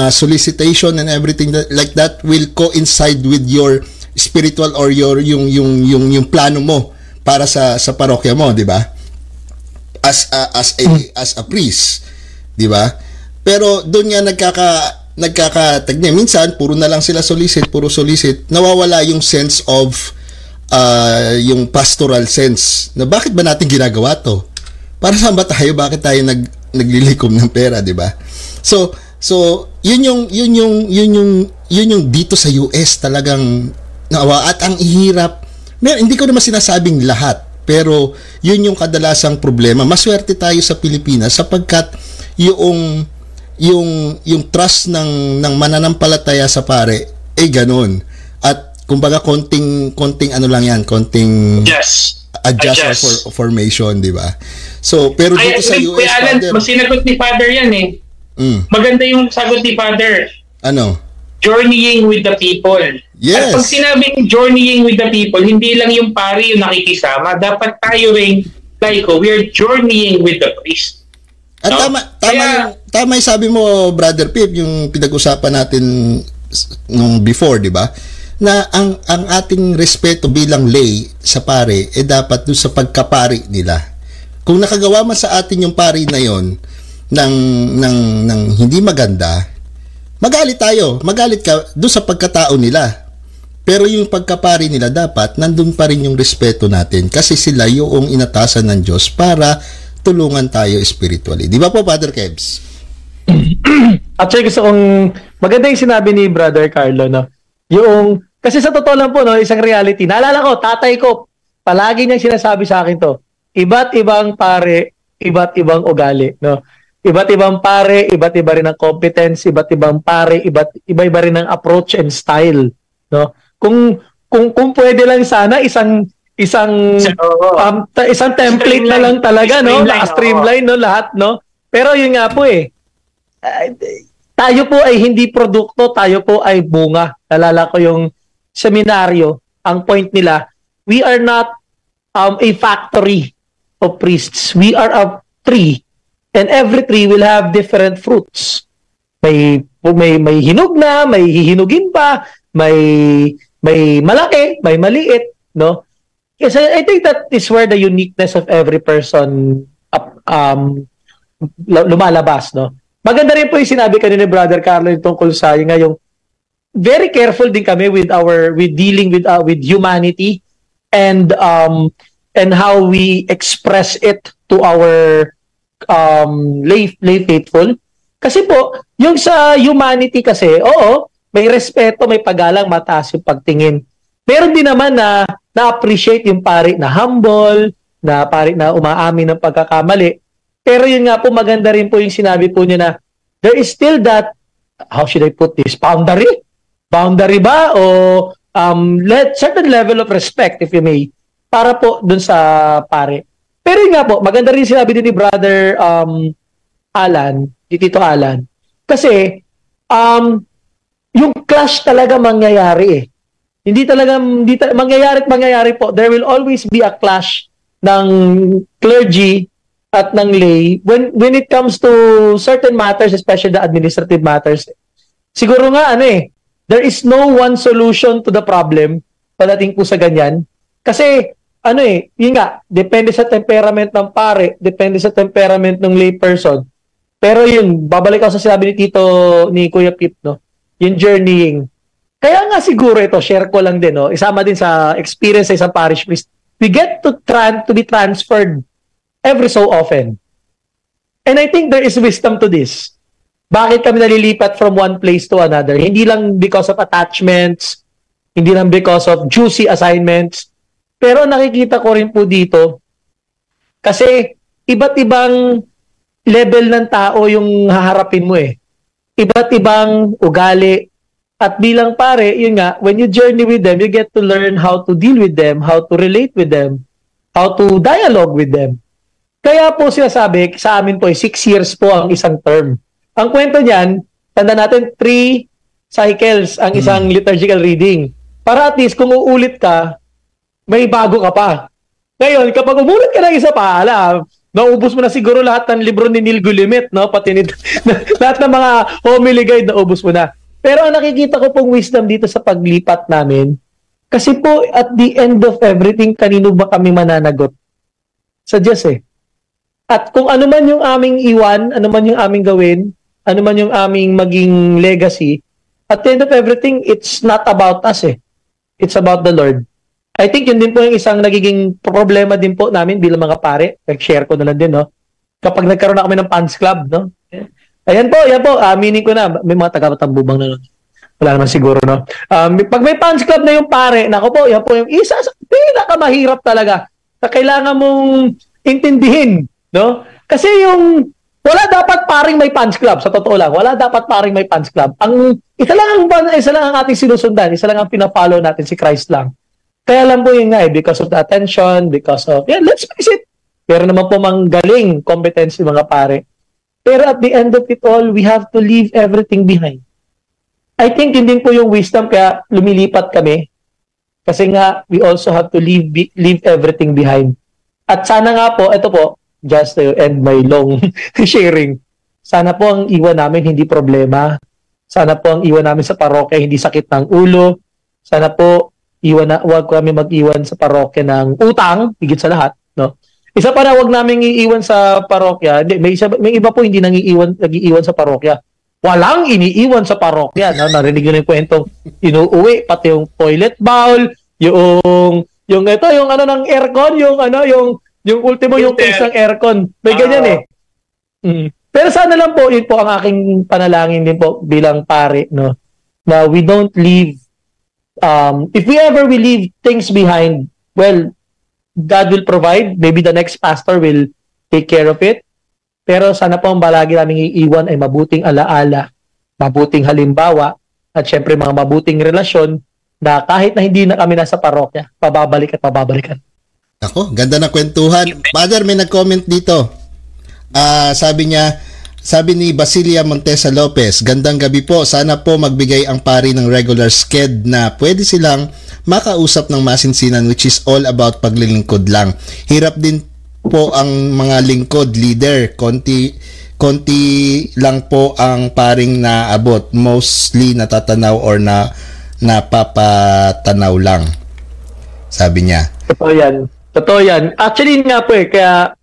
solicitation and everything like that will coincide with your spiritual or yung plano mo para sa parokya mo, di ba? As a priest, di ba? Pero doon nga nagkakatagnya. Minsan puro na lang sila puro solicit, nawawala yung sense of yung pastoral sense. Na bakit ba natin ginagawa to? Para saan ba tayo? Bakit tayo naglilikom ng pera, di ba? So yun yung dito sa US talagang nawa, at ang ihirap. Hindi ko naman sinasabing lahat, pero yun yung kadalasang problema. Maswerte tayo sa Pilipinas sapagkat yung trust ng mananampalataya sa pare ganun. At kumbaga konting ano lang yan, konting adjust or formation, di ba? So, pero dito sa US, Alan, sinagot ni Father yan eh. Maganda yung sagot ni Father. Ano? Journeying with the people. Yes. At pag sinabing journeying with the people, hindi lang yung pari yung nakikisama. Dapat tayo rin, we are journeying with the priest. At tama yung sabi mo, Brother Pip, yung pinag-usapan natin nung before, di ba? Na ang ating respeto bilang lay sa pare, dapat doon sa pagkapari nila. Kung nakagawa man sa atin yung pari na yon ng hindi maganda, magalit ka doon sa pagkatao nila. Pero yung pagkapari nila, dapat nandun pa rin yung respeto natin kasi sila yung inatasan ng Diyos para tulungan tayo spiritually. Di ba po, Father Kebs? Actually, gusto kong maganda yung sinabi ni Brother Carlo, no? Kasi sa totoo lang po, no, isang reality. Naalala ko, tatay ko, palagi niyang sinasabi sa akin to, iba't ibang pare, iba't ibang ugali, no? Iba't ibang pare, iba't iba rin ang competence, iba't ibang pare, iba-iba rin ang approach and style, no? Kung pwede lang sana isang template na lang talaga, no? Streamline, no, lahat, no? Pero yun nga po tayo po ay hindi produkto, tayo po ay bunga. Nalala ko yung seminaryo, ang point nila, we are not a factory of priests. We are a tree. And every tree will have different fruits. May hinog na, may hihinugin pa, may malaki, may maliit, no? Kasi I think that is where the uniqueness of every person lumalabas, no? Maganda rin po yung sinabi kanina ni Brother Carlo tungkol sa yung very careful din kami with dealing with humanity and how we express it to our lay faithful. Kasi po, yung sa humanity kasi, may respeto, may paggalang, mataas yung pagtingin. Meron din naman na na-appreciate yung pari na humble, na pari na umaamin ng pagkakamali. Pero yun nga po, maganda rin po yung sinabi po niya na there is still that, how should I put this, boundary? Boundary ba? O certain level of respect, if you may, para po dun sa pare. Pero yun nga po, maganda rin sinabi din ni Brother Tito Alan, kasi yung clash talaga mangyayari mangyayari po. There will always be a clash ng clergy at ng lay when it comes to certain matters, especially the administrative matters. Siguro nga there is no one solution to the problem pagdating po sa ganyan. Kasi yun nga, depende sa temperament ng pare, depende sa temperament ng lay person. Pero yun, babalik ako sa sinabi ni Kuya Pip, no? Yung journeying. Kaya nga siguro ito, share ko lang din, no? Isama din sa experience sa isang parish priest. We get to be transferred every so often. And I think there is wisdom to this. Bakit kami nalilipat from one place to another? Hindi lang because of attachments, hindi lang because of juicy assignments, pero nakikita ko rin po dito, kasi iba't ibang level ng tao yung haharapin mo Iba't ibang ugali. At bilang pare, yun nga, when you journey with them, you get to learn how to deal with them, how to relate with them, how to dialogue with them. Kaya po sinasabi, sa amin po 6 years po ang isang term. Ang kwento niyan, tanda natin 3 cycles ang isang liturgical reading. Para at least kung uulit ka, may bago ka pa. Ngayon, kapag umulit ka ng isa pa, Naubos mo na siguro lahat ng libro ni Neil Guillemette, no? Pati lahat ng mga homily guide naubos mo na. Pero ang nakikita ko pong wisdom dito sa paglipat namin, kasi po at the end of everything, kanino ba kami mananagot? Sa Diyos eh. At kung ano man yung aming iwan, ano man yung aming gawin, ano man yung aming maging legacy, at the end of everything, it's not about us eh. It's about the Lord. I think yun din po yung isang nagiging problema din po namin bilang mga pare. Nag-share ko na lang din, no? Kapag nagkaroon na kami ng fans club, no? Ayan po, aminin ko na. May mga taga-Batambubang na nun. Wala naman siguro, no? Pag may fans club na yung pare, nako po, yan po yung isa sa pinakamahirap talaga na kailangan mong intindihin, no? Kasi yung wala dapat paring may fans club, sa totoo lang. Wala dapat paring may fans club. Ang isa lang ang ating sinusundan, isa lang ang pina-follow natin, si Christ lang. Kaya lang po yun nga because of the attention, because of, let's face it. Pero naman po galing competency mga pare. Pero at the end of it all, we have to leave everything behind. I think yun din po yung wisdom kaya lumilipat kami. Kasi nga, we also have to leave everything behind. At sana nga po, ito po, just to end my long sharing. Sana po ang iwan namin hindi problema. Sana po ang iwan namin sa parokya hindi sakit ng ulo. Sana po wag kami mag-iwan sa parokya ng utang, higit sa lahat, no? Isa pa na wag namin iiwan sa parokya. May iba po hindi nag-iiwan sa parokya. Walang iniiwan sa parokya, no? Narinig niyo yung kwentong inuuwi pati yung toilet bowl, yung ng aircon, yung ultimo yung case ng aircon. May ganyan eh. Pero sana lang po, yun po ang aking panalangin din po bilang pare, no? Na we don't leave, if we ever leave things behind, well, God will provide. Maybe the next pastor will take care of it. Pero sana po ang balagi namin iiwan ay mabuting alaala, mabuting halimbawa, at syempre mga mabuting relasyon na kahit na hindi na kami nasa parokya, pababalik at pababalikan. Ako, ganda na kwentuhan. Father, may nag-comment dito. Sabi ni Basilia Montesa Lopez, gandang gabi po. Sana po magbigay ang pari ng regular sked na pwede silang makausap ng masinsinan, which is all about paglilingkod lang. Hirap din po ang mga lingkod, leader. Konti lang po ang paring naabot. Mostly natatanaw or napapatanaw lang. Sabi niya. Totoo yan. Actually nga po kaya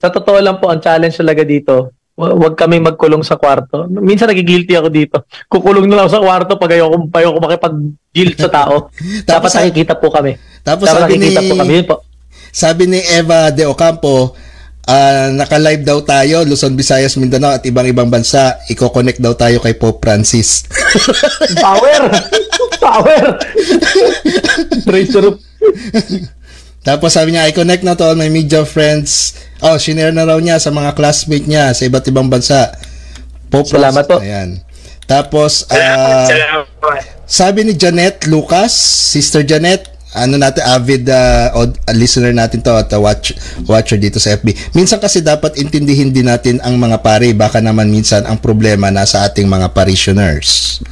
sa totoo lang po ang challenge talaga dito. Huwag kami magkulong sa kwarto. Minsan nagigilty ako dito. Kukulong na lang sa kwarto pag ayoko makipag-guilt sa tao. Dapat nakikita po kami. Sabi ni Eva De Ocampo, naka-live daw tayo, Luzon, Visayas, Mindanao at ibang bansa. Iko-connect daw tayo kay Pope Francis. Power! Praise the Lord. Tapos sabi niya, I connect na to all my media friends. Shinare na raw niya sa mga classmate niya sa iba't ibang bansa. Salamat po. Ayan. Tapos, salamat. Sabi ni Janet Lucas, Sister Janet, avid listener natin to at watcher dito sa FB. Minsan kasi dapat intindihin din natin ang mga pare. Baka naman minsan ang problema nasa ating mga parishioners.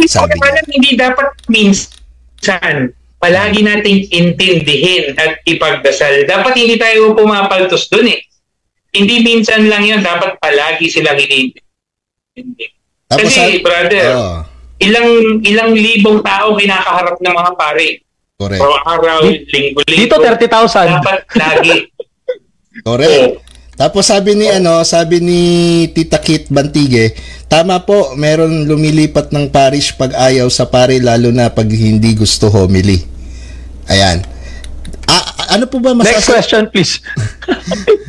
Sabi niya. Hindi dapat minsan. Palagi nating intindihin at ipagdasal. Dapat hindi tayo pumapaltos dun eh. Hindi minsan lang yun. Dapat palagi silang inintindi. Kasi, brother, ilang libong tao kinakaharap ng mga pare. Correct. Araw, linggo. Dito 30,000. Dapat lagi. Correct. Tapos sabi ni Tita Kit Bantige, tama po, meron lumilipat ng parish pag ayaw sa pare, lalo na pag hindi gusto homily. Ayan. Ano po ba Next question, please.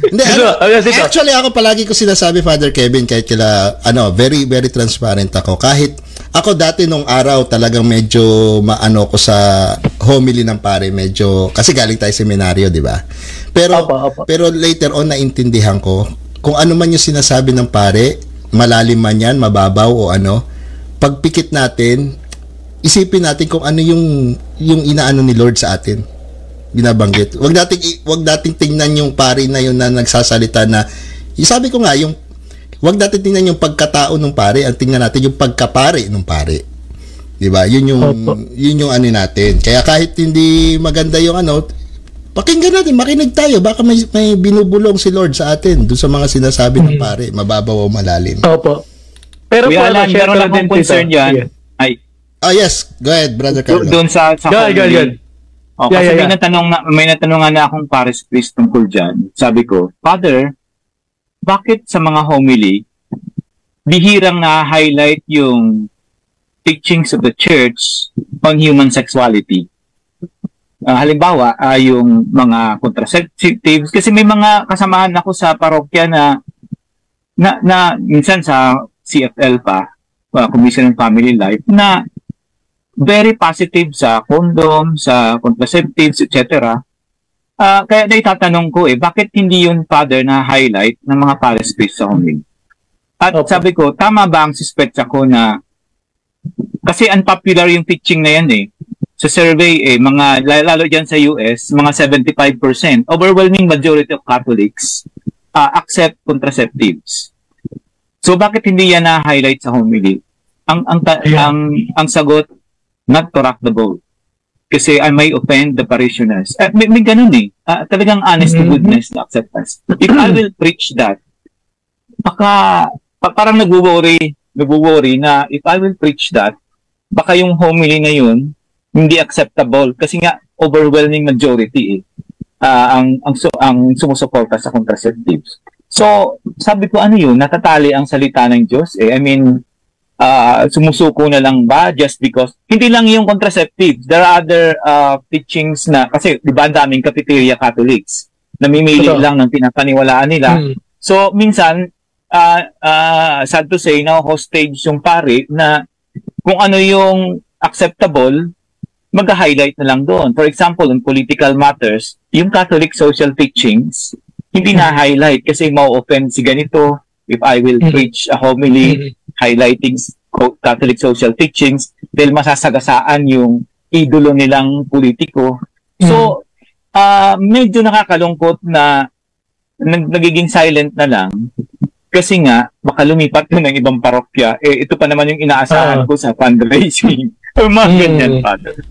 Hindi, actually, ako palagi ko sinasabi, Father Kevin, kahit very, very transparent ako. Kahit ako dati nung araw, talagang medyo maano ko sa homily ng pare, medyo, kasi galing tayo seminaryo, di ba? Pero later on, naintindihan ko, kung ano man yung sinasabi ng pare, malalim man yan, mababaw o pagpikit natin, isipin natin kung ano yung inaano ni Lord sa atin. Binabanggit. Wag nating tingnan yung pari na yun na nagsasalita na, sabi ko nga, wag natin tingnan yung pagkatao ng pare, ang tingnan natin yung pagkapare ng pare. 'Di ba? Yun yung ano natin. Kaya kahit hindi maganda yung Pakinggan natin, makinig tayo. Baka may binubulong si Lord sa atin doon sa mga sinasabi ng pare, mababaw o malalim. Opo. Pero Kuya Alan, meron akong concern yan. Ay. Oh yes, go ahead, Brother Carlo. Doon sa Good. Oh, kasi may natanungan na akong paris priest tungkol dyan. Sabi ko, Father, bakit sa mga homily, bihirang na-highlight yung teachings of the church on human sexuality? Halimbawa, yung mga contraceptives, kasi may mga kasamahan ako sa parokya na minsan sa CFL pa, Commission on Family Life, na very positive sa condom, sa contraceptives, etc. Kaya naitatanong ko bakit hindi yun, Father, na highlight ng mga paris priests sa homily? At sabi ko, tama ba ang suspect ko na kasi unpopular yung teaching na yan sa survey mga lalo diyan sa US, mga 75%, overwhelming majority of Catholics accept contraceptives. So bakit hindi yan na-highlight sa homily? Ang sagot, not to rock the boat. Kasi I may offend the parishioners. May ganun talagang honest to goodness na acceptance. If I will preach that, baka parang nagwo-worry na if I will preach that, baka yung homily na yun hindi acceptable kasi nga overwhelming majority ang sumusuporta sa contraceptives. So, sabi ko ano yun, natatali ang salita ng Diyos I mean, sumusuko na lang ba just because hindi lang yung contraceptives, there are other teachings na kasi di ba daming cafeteria Catholics namimili lang ng pinapaniwalaan nila. So, minsan sad to say, na hostage yung pare na kung ano yung acceptable, mag-highlight na lang doon. For example, in political matters, yung Catholic social teachings, hindi na-highlight kasi ma-offend si ganito if I will preach a homily highlighting Catholic social teachings dahil masasagasaan yung idolo nilang politiko. So, medyo nakakalungkot na nagiging silent na lang kasi nga, baka lumipat yun ng ibang parokya. Ito pa naman yung inaasahan ko sa fundraising. Mga ganyan, Father.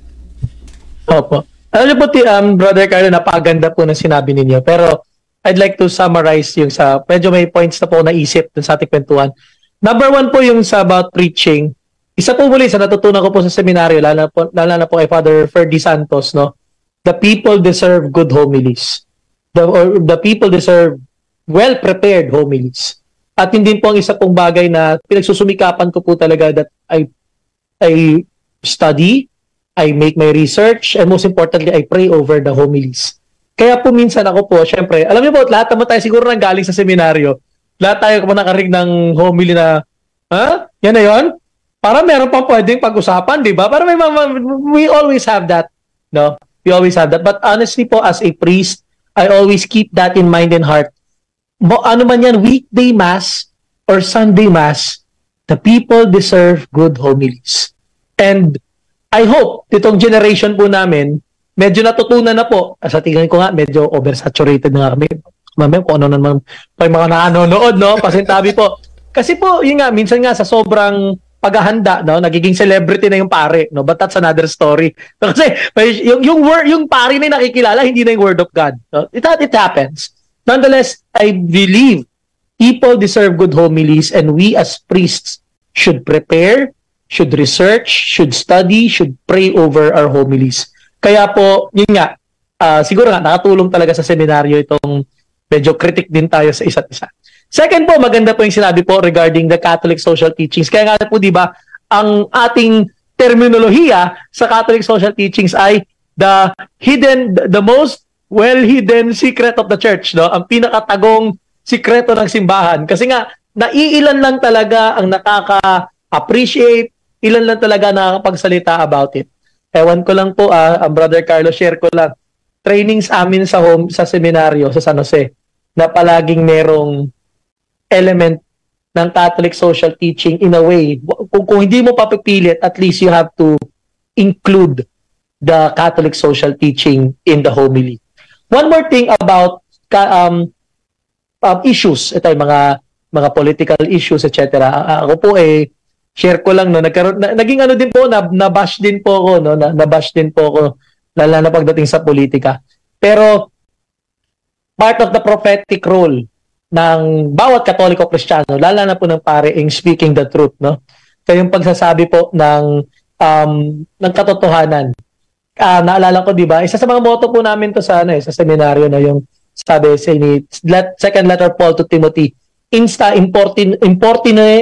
Opo. Alam niyo po, Brother Carlo, napakaganda po ng sinabi ninyo. Pero, I'd like to summarize yung medyo may points na po naisip dun sa ating kwentuhan. Number 1 po yung sa about preaching. Isa po muli sa natutunan ko po sa seminaryo, lalo na po kay Father Ferdy Santos, no? The people deserve good homilies. The people deserve well-prepared homilies. At hindi po ang isa pong bagay na pinagsusumikapan ko po talaga that I study, I make my research, and most importantly, I pray over the homilies. Kaya po minsan ako po, syempre, alam niyo po, lahat naman tayo siguro nang galing sa seminaryo, lahat tayo po nakarinig ng homily na, yan na yun? Para meron pang pwedeng pag-usapan, di ba? Para we always have that, no? We always have that. But honestly po, as a priest, I always keep that in mind and heart. Ano man yan, weekday mass or Sunday mass, the people deserve good homilies. And I hope, itong generation po namin, medyo natutunan na po. Sa tingin ko nga, medyo oversaturated na nga kami. Mamaya kung ano naman pa yung mga nanonood, no? Pasintabi po. Kasi po, yun nga, minsan nga sa sobrang paghahanda, no? Nagiging celebrity na yung pare, no? But that's another story. Kasi yung pare na nakikilala, hindi na yung word of God. No? It happens. Nonetheless, I believe people deserve good homilies and we as priests should prepare, should research, should study, should pray over our homilies. Kaya po, yun nga, siguro nga, nakatulong talaga sa seminaryo itong medyo critic din tayo sa isa't isa. Second po, maganda po yung sinabi po regarding the Catholic social teachings. Kaya nga po, di ba, ang ating terminolohiya sa Catholic social teachings ay the most well-hidden secret of the church, no? Ang pinakatagong sikreto ng simbahan. Kasi nga, naiilan lang talaga ang nakaka-appreciate, ilan lang talaga nakakapagsalita about it. Ewan ko lang po, ang Brother Carlo, share ko lang. Trainings amin sa seminaryo sa San Jose na palaging merong element ng Catholic social teaching in a way. Kung hindi mo papipilit, at least you have to include the Catholic social teaching in the homily. One more thing about issues, ito yung mga political issues, etc. Ako po share ko lang, no, naging ano din po, nabash din po ako, no, nabash din po ako, lalo na pagdating sa politika. Pero part of the prophetic role ng bawat Katoliko Kristiyano, lalo na po ng pare, in speaking the truth, no? So yung pagsasabi po ng katotohanan. Naalala ko, di ba? Isa sa mga motto po namin to sa sa seminaryo na yung sabi sa ni second letter Paul to Timothy, insta importune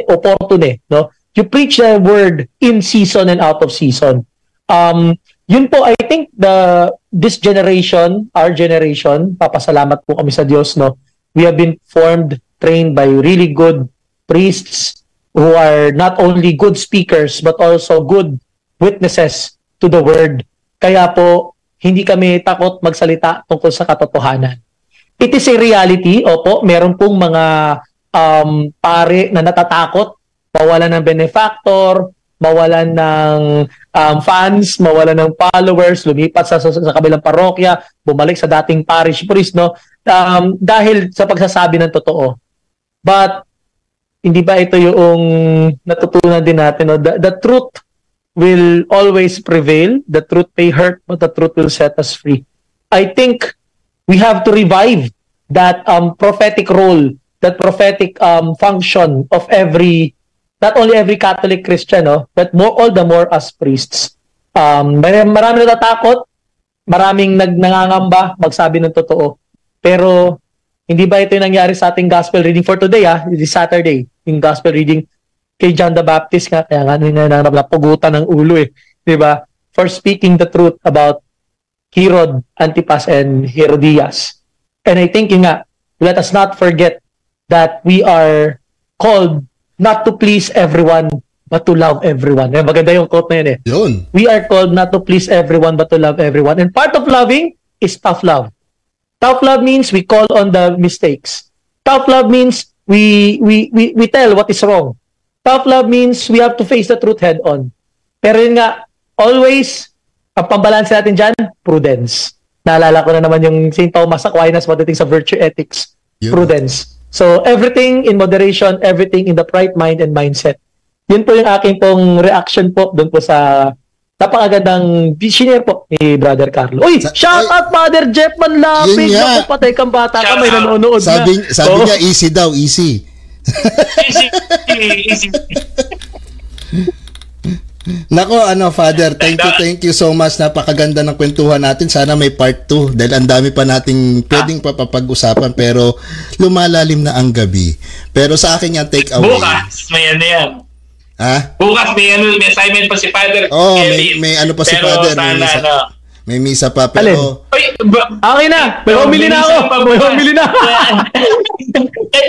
opportune, no? You preach the word in season and out of season. Yun po, I think this generation, our generation, papasalamat po kami sa Diyos, no? We have been formed, trained by really good priests who are not only good speakers but also good witnesses to the word. Kaya po, hindi kami takot magsalita tungkol sa katotohanan. It is a reality, opo, meron pong mga pare na natatakot, mawalan ng benefactor, mawalan ng fans, mawalan ng followers, lumipat sa kabilang parokya, bumalik sa dating parish priest, no? Dahil sa pagsasabi ng totoo. But hindi ba ito yung natutunan din natin, no? The truth will always prevail. The truth may hurt, but the truth will set us free. I think we have to revive that prophetic role, that prophetic function of not only every Catholic Christian, no, but all the more as priests. Marami natatakot, maraming nangangamba magsabi ng totoo. Pero hindi ba ito yung nangyari sa ating gospel reading for today, this Saturday, yung gospel reading kay John the Baptist nga, kaya nga napugutan ng ulo di ba? For speaking the truth about Herod, Antipas, and Herodias. And I think let us not forget that we are called not to please everyone, but to love everyone. Maganda yung quote na yun Yun. We are called not to please everyone, but to love everyone. And part of loving is tough love. Tough love means we call on the mistakes. Tough love means we tell what is wrong. Tough love means we have to face the truth head on. Pero yun nga, always, ang pambalanse natin dyan, prudence. Naalala ko na naman yung St. Thomas Aquinas pagdating sa virtue ethics. Yeah. Prudence. So, everything in moderation, everything in the right mind and mindset. Yun po yung aking pong reaction po doon po sa napakagandang visionary po ni Brother Carlo. Uy, shout out Father Jeff Manlapig. Naku, patay kang bata ka, may nanonood sabi niya, easy daw, easy. Easy. Nako, Father, thank you so much. Napakaganda ng kwentuhan natin. Sana may part 2 dahil ang dami pa nating pwedeng papapag-usapan pero lumalalim na ang gabi. Pero sa akin yung take away. Bukas, may yan. Bukas may assignment pa si Father. May pa si Father. May misa pa pero okay na. May humili na ako.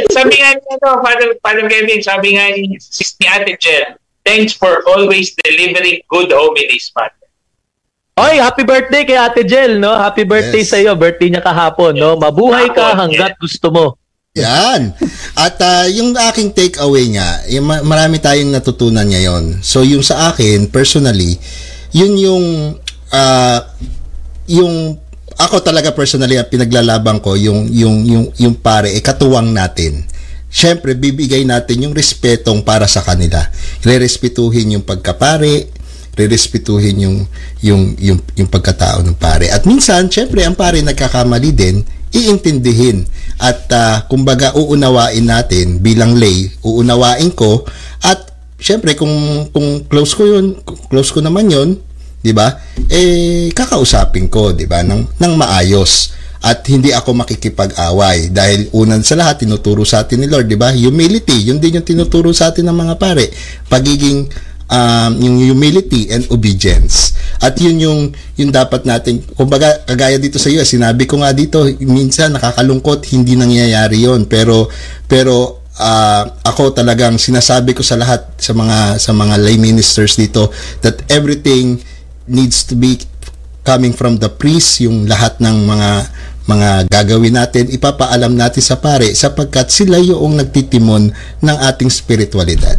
Sabi nga Father Kevin, sabi nga ni Ate Jen, thanks for always delivering good homilies, Father. Oy, happy birthday kay Ate Jel, no? Happy birthday sa iyo. Birthday niya kahapon, no? Mabuhay ka hangga't gusto mo. Yan. At yung aking take away nga, marami tayong natutunan ngayon. So yung sa akin, personally, yun yung ako talaga personally ang pinaglalaban ko yung pare, katuwang natin. Siyempre, bibigay natin yung respetong para sa kanila. Rerespetuhin yung pagkapare, rerespetuhin yung pagkatao ng pare. At minsan, siyempre, ang pare nagkakamali din, iintindihin. At kumbaga, uunawain natin bilang lay, uunawain ko. At siyempre, kung close ko naman yun, di ba? Kakausapin ko, di ba? Nang maayos. At hindi ako makikipag-away dahil unang sa lahat tinuturo sa atin ni Lord, di ba? Humility, yun din yung tinuturo sa atin ng mga pare. Pagiging yung humility and obedience. At yun yung dapat natin, kumbaga kagaya dito sa iyo, sinabi ko nga dito, minsan nakakalungkot, hindi nangyayari yon. Pero ako talagang sinasabi ko sa lahat sa mga lay ministers dito that everything needs to be coming from the priest, yung lahat ng mga gagawin natin, ipapaalam natin sa pare sapagkat sila yung nagtitimon ng ating spiritualidad.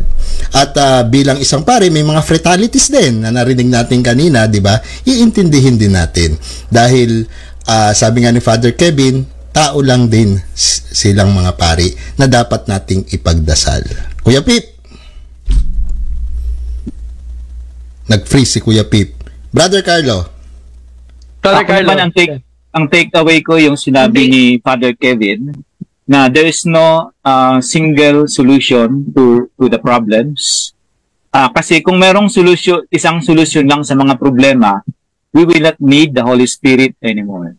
At bilang isang pare, may mga fratalities din na narinig natin kanina, di ba? Iintindihin din natin. Dahil sabi nga ni Father Kevin, tao lang din silang mga pare na dapat nating ipagdasal. Kuya Pip. Nag-freeze si Kuya Pip. Brother Carlo. Ako naman ang ang takeaway ko yung sinabi ni Father Kevin na there is no single solution to the problems. Kasi kung merong isang solusyon lang sa mga problema, we will not need the Holy Spirit anymore.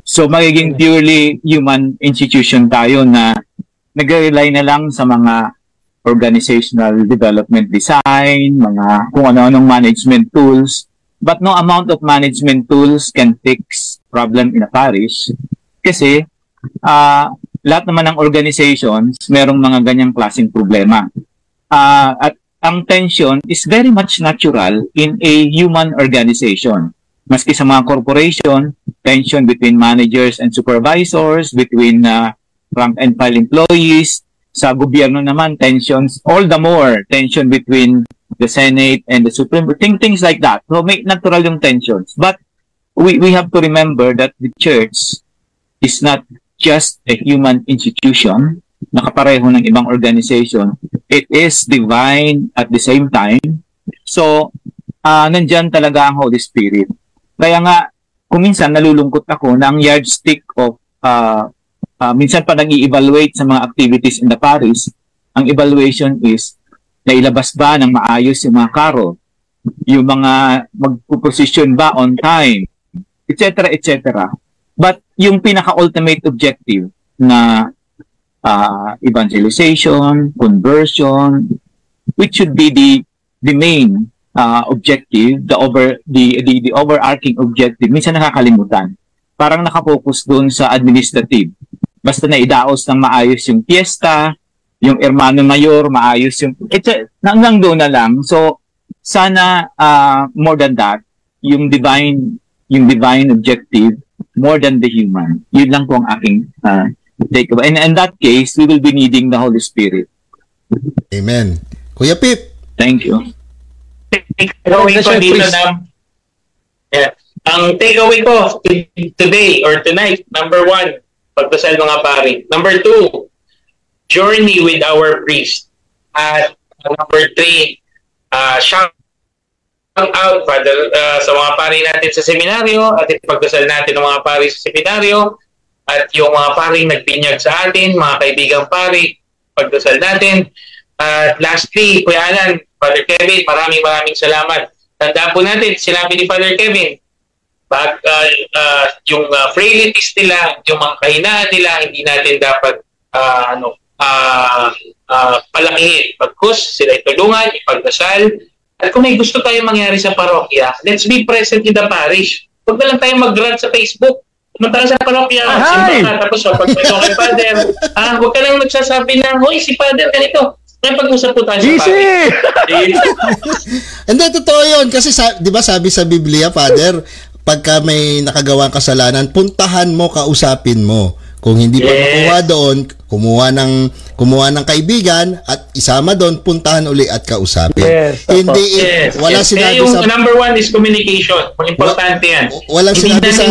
So magiging purely human institution tayo na nag-rely na lang sa mga organizational development design, mga kung ano-anong management tools. But no amount of management tools can fix problem in a parish kasi lahat naman ng organizations merong mga ganyang klaseng problema. At ang tension is very much natural in a human organization. Maski sa mga corporation, tension between managers and supervisors, between rank and file employees. Sa gobyerno naman, tensions, all the more tension between the Senate and the Supreme Court, things like that. So may natural yung tensions. But we have to remember that the church is not just a human institution, nakapareho ng ibang organization. It is divine at the same time. So, nandyan talaga ang Holy Spirit. Kaya nga, kung minsan nalulungkot ako na ang yardstick of minsan pa nag-i-evaluate sa mga activities in the parish, ang evaluation is nailabas ba ng maayos yung mga karo, yung mga magpuposisyon ba on time, etc. etc. But yung pinaka-ultimate objective na evangelization, conversion, which should be the main objective, the overarching objective, minsan nakakalimutan. Parang nakafocus doon sa administrative. Basta na idaos ng maayos yung fiesta, yung hermano mayor, maayos yung... Hanggang doon na lang. So, sana more than that, yung divine objective, more than the human. Yun lang po ang aking takeaway. And in that case, we will be needing the Holy Spirit. Amen. Kuya Pip. Thank you. Takeaway ko dito na... Yeah. Ang takeaway ko today or tonight, number 1, pagdasal mga pari. Number 2, journey with our priest. At number 3, shout out Father, sa mga pari natin sa seminaryo at ipagdasal natin ng mga pari sa seminaryo at yung mga pari nagbinyag sa atin, mga kaibigang pari, pagdasal natin. At lastly, Kuya Alan, Father Kevin, maraming salamat. Tandaan po natin, sinabi ni Father Kevin, yung frailties nila, yung mga kahinaan nila, hindi natin dapat palakihin. Pagkus, sila itulungan, ipagdasal. At kung may gusto tayo mangyari sa parokya, let's be present in the parish. Huwag na lang tayo mag-rant sa Facebook. Pumunta ka sa parokya, simba ka, tapos pag may kay Father, huwag ka lang nagsasabi na, hoy, si Father, ganito. May pag-usap po tayo sa parish. Hindi, totoo yun. Kasi di ba sabi sa Biblia, Father, pagka may nakagawang kasalanan, puntahan mo, kausapin mo. Kung hindi pa makuha doon, kumuha ng kaibigan at isama doon, puntahan uli at kausapin. Hindi, wala sinabi yung sa... number 1 is communication. Importante yan. Walang sinabi sa...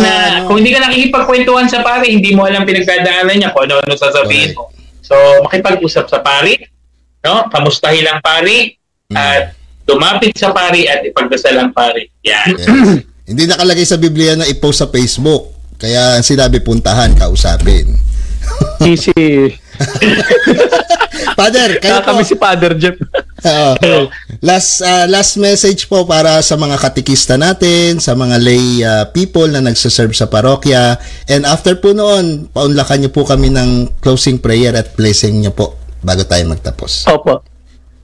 Kung hindi ka nakikipagkwentuhan sa pari, hindi mo alam pinagdadaanan niya kung ano sasabihin mo. So, makipag-usap sa pari, no? Kamustahin lang pari, at lumapit sa pari at ipagdasal ang pari. Yan. Yes. Hindi nakalagay sa Biblia na i-post sa Facebook. Kaya sinabi puntahan, kausapin. Easy. Father, kayo po. Kami si Father Jeff. Last message po para sa mga katikista natin, sa mga lay people na nagsaserve sa parokya. And after po noon, paunlakan niyo po kami ng closing prayer at blessing niyo po bago tayo magtapos. Opo.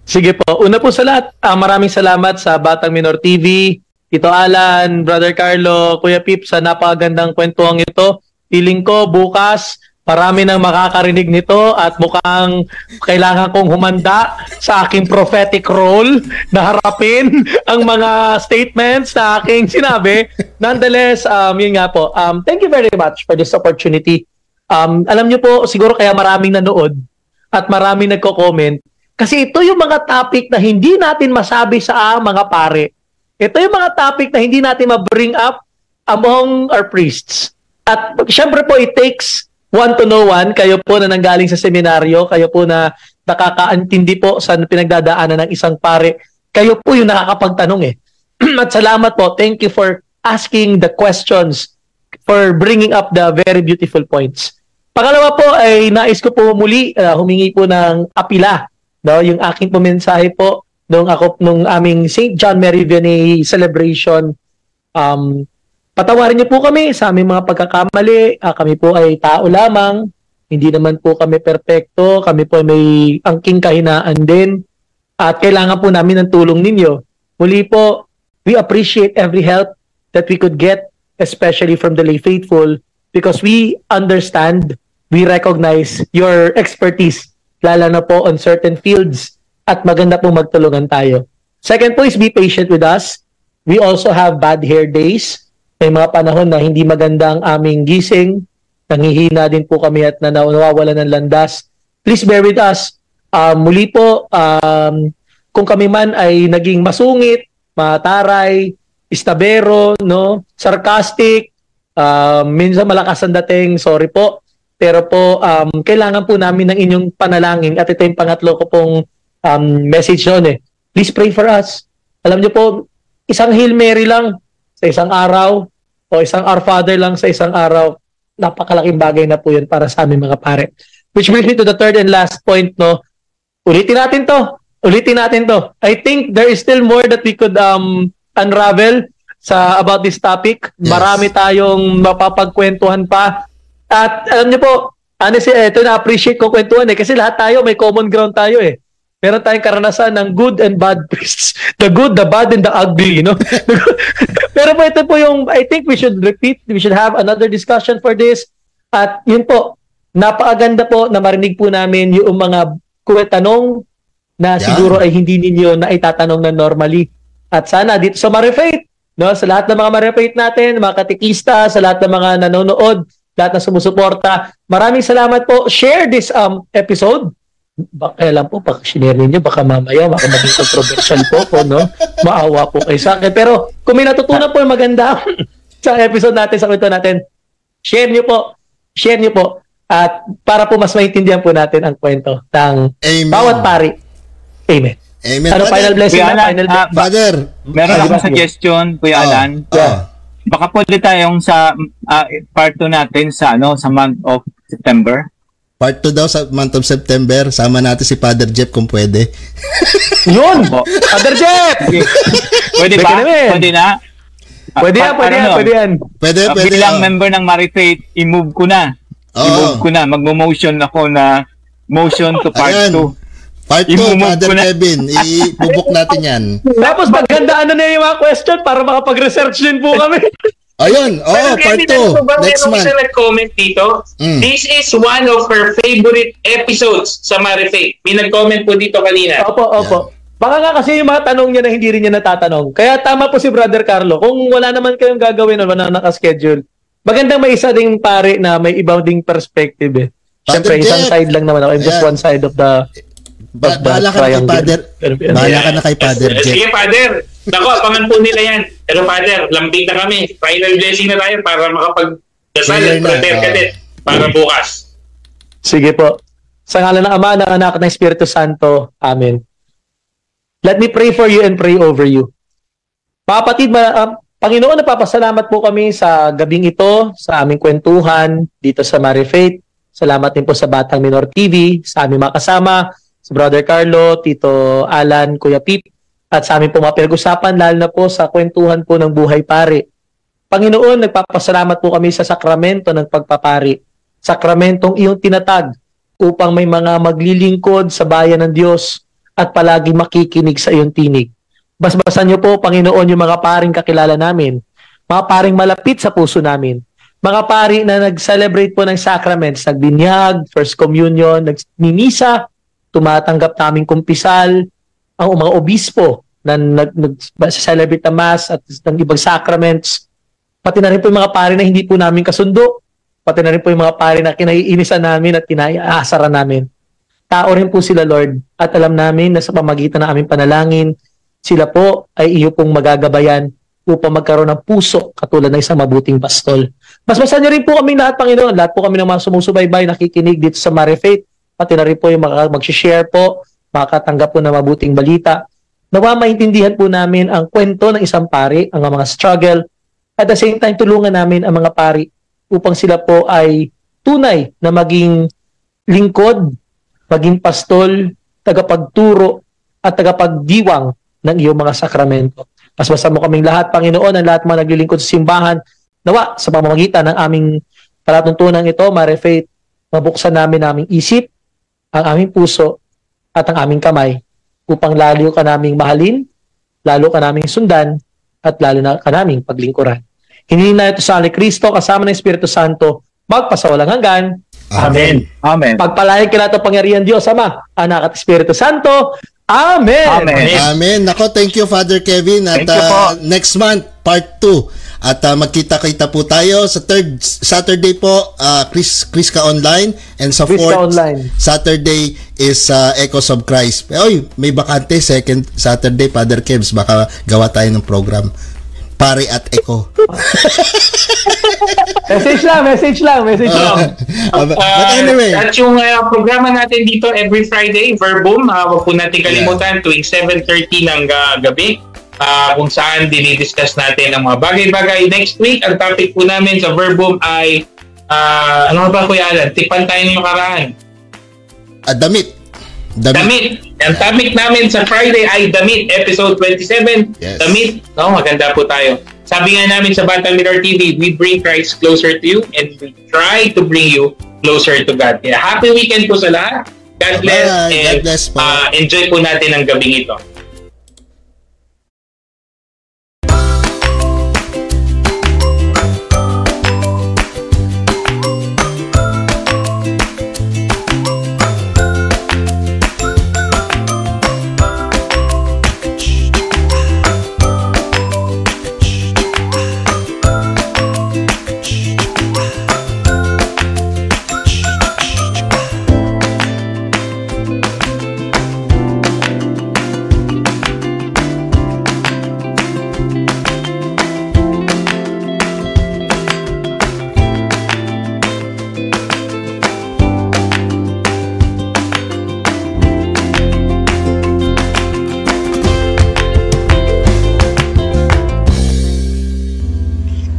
Sige po. Una po sa lahat, maraming salamat sa Batang Minor TV, Tito Alan, Brother Carlo, Kuya Pip, sa napakagandang kwentuang ito. Feeling ko bukas, marami nang makakarinig nito at mukhang kailangan kong humanda sa aking prophetic role na harapin ang mga statements na aking sinabi. Nonetheless, yun nga po. Thank you very much for this opportunity. Alam niyo po, siguro kaya maraming nanood at maraming nagko-comment kasi ito yung mga topic na hindi natin masabi sa mga pare. Ito yung mga topic na hindi natin ma-bring up among our priests. At syempre po, it takes one to know one. Kayo po na nanggaling sa seminaryo, kayo po na nakakaintindi po sa pinagdadaanan ng isang pare. Kayo po yung nakakapagtanong eh. At salamat po. Thank you for asking the questions. for bringing up the very beautiful points. Pangalawa po ay nais ko po muli humingi po ng apila, no, yung aking pumensahe po nung aming St. John Mary Vianney celebration. Patawarin niyo po kami sa aming mga pagkakamali. Kami po ay tao lamang. Hindi naman po kami perpekto. Kami po ay may angking kahinaan din. At kailangan po namin ng tulong ninyo. Muli po, we appreciate every help that we could get, especially from the lay faithful, because we understand, we recognize your expertise, lalo na po on certain fields, at maganda po magtulungan tayo. Second po is be patient with us. We also have bad hair days. May mga panahon na hindi maganda ang aming gising. Nanghihina din po kami at nawawala ng landas. Please bear with us. Muli po, kung kami man ay naging masungit, mataray, istabero, no, sarcastic, minsan malakas ang dating, sorry po. Pero po, kailangan po namin ng inyong panalangin. At ito yung pangatlo ko pong message noon eh. Please pray for us. Alam niyo po, isang Hail Mary lang sa isang araw o isang Our Father lang sa isang araw, napakalaking bagay na po yun para sa aming mga pare. Which brings me to the third and last point, no. Ulitin natin to. I think there is still more that we could unravel about this topic. Yes. Marami tayong mapapagkwentuhan pa. At alam niyo po, honestly, ito na-appreciate ko kwentuhan eh. Kasi lahat tayo, may common ground tayo eh. Meron tayong karanasan ng good and bad priests. The good, the bad, and the ugly, no? Pero po ito po yung, I think we should repeat, we should have another discussion for this. At yun po, napakaganda po na marinig po namin yung mga tanong na siguro ay hindi ninyo na itatanong na normally. At sana dito sa Marifaith, no, sa lahat ng mga Marifaith natin, mga katikista, sa lahat ng mga nanonood, lahat na sumusuporta, maraming salamat po. Share this episode. Baka lang po, pag sinare ninyo, baka mamaya, baka maging controversial po, no? Maawa po kayo sa akin. Pero kung may natutunan po yung maganda sa episode natin, sa kwento natin, share nyo po. At para po mas maintindihan po natin ang kwento ng bawat pari. Amen. Amen. Ano, final blessing na? Final Father, meron akong suggestion, Kuya Alan. Baka pwede tayong sa part 2 natin sa month of September. Part 2 daw sa month of September. Sama natin si Father Jeff kung pwede. Yun! Father Jeff! Pwede ba? Pwede na? Pwede yan. Pwede. Bilang member ng Marifaith, i-move ko na. Magmo-motion ako na motion to part 2. Part 2, Father Kevin. I-book natin yan. Tapos magandaan na yung mga question para makapag-research din po kami. Ayun, part 2. Next month. Meron nag-comment dito. This is one of her favorite episodes sa Marifaith. May nag-comment po dito kanina. Opo. Yeah. Baka nga kasi yung mga tanong niya na hindi rin niya natatanong. Kaya tama po si Brother Carlo. Kung wala naman kayong gagawin o wala nakaschedule, magandang may isa ding pare na may ibaw ding perspective eh. Siyempre, isang side lang naman ako. I'm just one side of the Bahala ka na kay Father Jeff. Sige, Father. Nako, abangan po nila yan. Pero Father, lambing na kami. Final blessing na tayo para makapag-dasal at prepare ka din para bukas. Sige po. Sa ngalan ng Ama, ng Anak, ng Espiritu Santo. Amen. Let me pray for you and pray over you. Kapatid, Panginoon, napapasalamat po kami sa gabing ito, sa aming kwentuhan dito sa Marifaith. Salamat din po sa Batang Minor TV, sa aming mga kasama, si Brother Carlo, Tito Alan, Kuya Pip, at sa aming po mga pinag-usapan, lalo na po sa kwentuhan po ng buhay pare. Panginoon, nagpapasalamat po kami sa sakramento ng pagpapari, sakramentong iyong tinatag upang may mga maglilingkod sa bayan ng Diyos at palagi makikinig sa iyong tinig. Basbasan niyo po, Panginoon, yung mga paring kakilala namin, mga paring malapit sa puso namin, mga pari na nag-celebrate po ng sacraments, nagbinyag, First Communion, nagmimisa, tumatanggap naming kumpisal, ang mga obispo na nag-celebrate ng Mass at ng ibang sacraments, pati na rin po yung mga pari na hindi po namin kasundo, pati na rin po yung mga pari na kinaiinisan namin at kinaiasaran namin. Tao rin po sila, Lord, at alam namin na sa pamagitan ng aming panalangin, sila po ay iyo pong magagabayan upang magkaroon ng puso katulad ng isang mabuting pastol. Basbasan niyo rin po kami lahat, Panginoon. Lahat po kami ng mga sumusubaybay, nakikinig dito sa Marifaith, pati na rin po yung mag-share po, makatanggap po ng mabuting balita. Nawa maintindihan po namin ang kwento ng isang pari, ang mga struggle, At the same time, tulungan namin ang mga pari upang sila po ay tunay na maging lingkod, maging pastol, tagapagturo, at tagapagdiwang ng iyong mga sakramento. Pasbasa mo kaming lahat, Panginoon, ang lahat mga naglilingkod sa simbahan. Nawa, sa pamamagitan ng aming palatuntunan ito, Mare Faith, mabuksan namin aming isip, ang aming puso, at ang aming kamay upang lalo ka naming mahalin, lalo ka naming sundan, at lalo na ka naming paglingkuran. Hinihin na ito sa ni Kristo kasama ng Espiritu Santo, magpasawalang hanggan. Amen. Amen. Pagpalain ka natin pangyarihan Diyos, Ama, Anak at Espiritu Santo. Amen. Amen. Amen. Nako, thank you, Father Kevin. At Thank you po. next month, part 2. At magkita-kita po tayo sa third Saturday po, Chris ka online, and sa Chris ka fourth online. Saturday is Echoes of Christ. Oy, may bakante second Saturday, Father Kevs, baka gawa tayo ng program. Pare at Echo. Message lang. But anyway, At yung programa natin dito every Friday, Verbum, wag po natin kalimutan, tuwing 7:30 ng gabi, kung saan dinidiscuss natin ang mga bagay-bagay. Next week, ang topic po namin sa Verbum ay, ano ba Kuya Alan? Tipan tayo ng makaraan. damit. Ang topic namin sa Friday ay Damit, episode 27. Yes. Damit, no, maganda po tayo. Sabi nga namin sa Batang Mirror TV, we bring Christ closer to you and we try to bring you closer to God. Kaya happy weekend po sa lahat. God bless. Bye-bye. And God bless po. enjoy po natin ang gabing ito.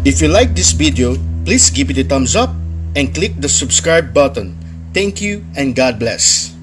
If you like this video, please give it a thumbs up and click the subscribe button. Thank you and God bless.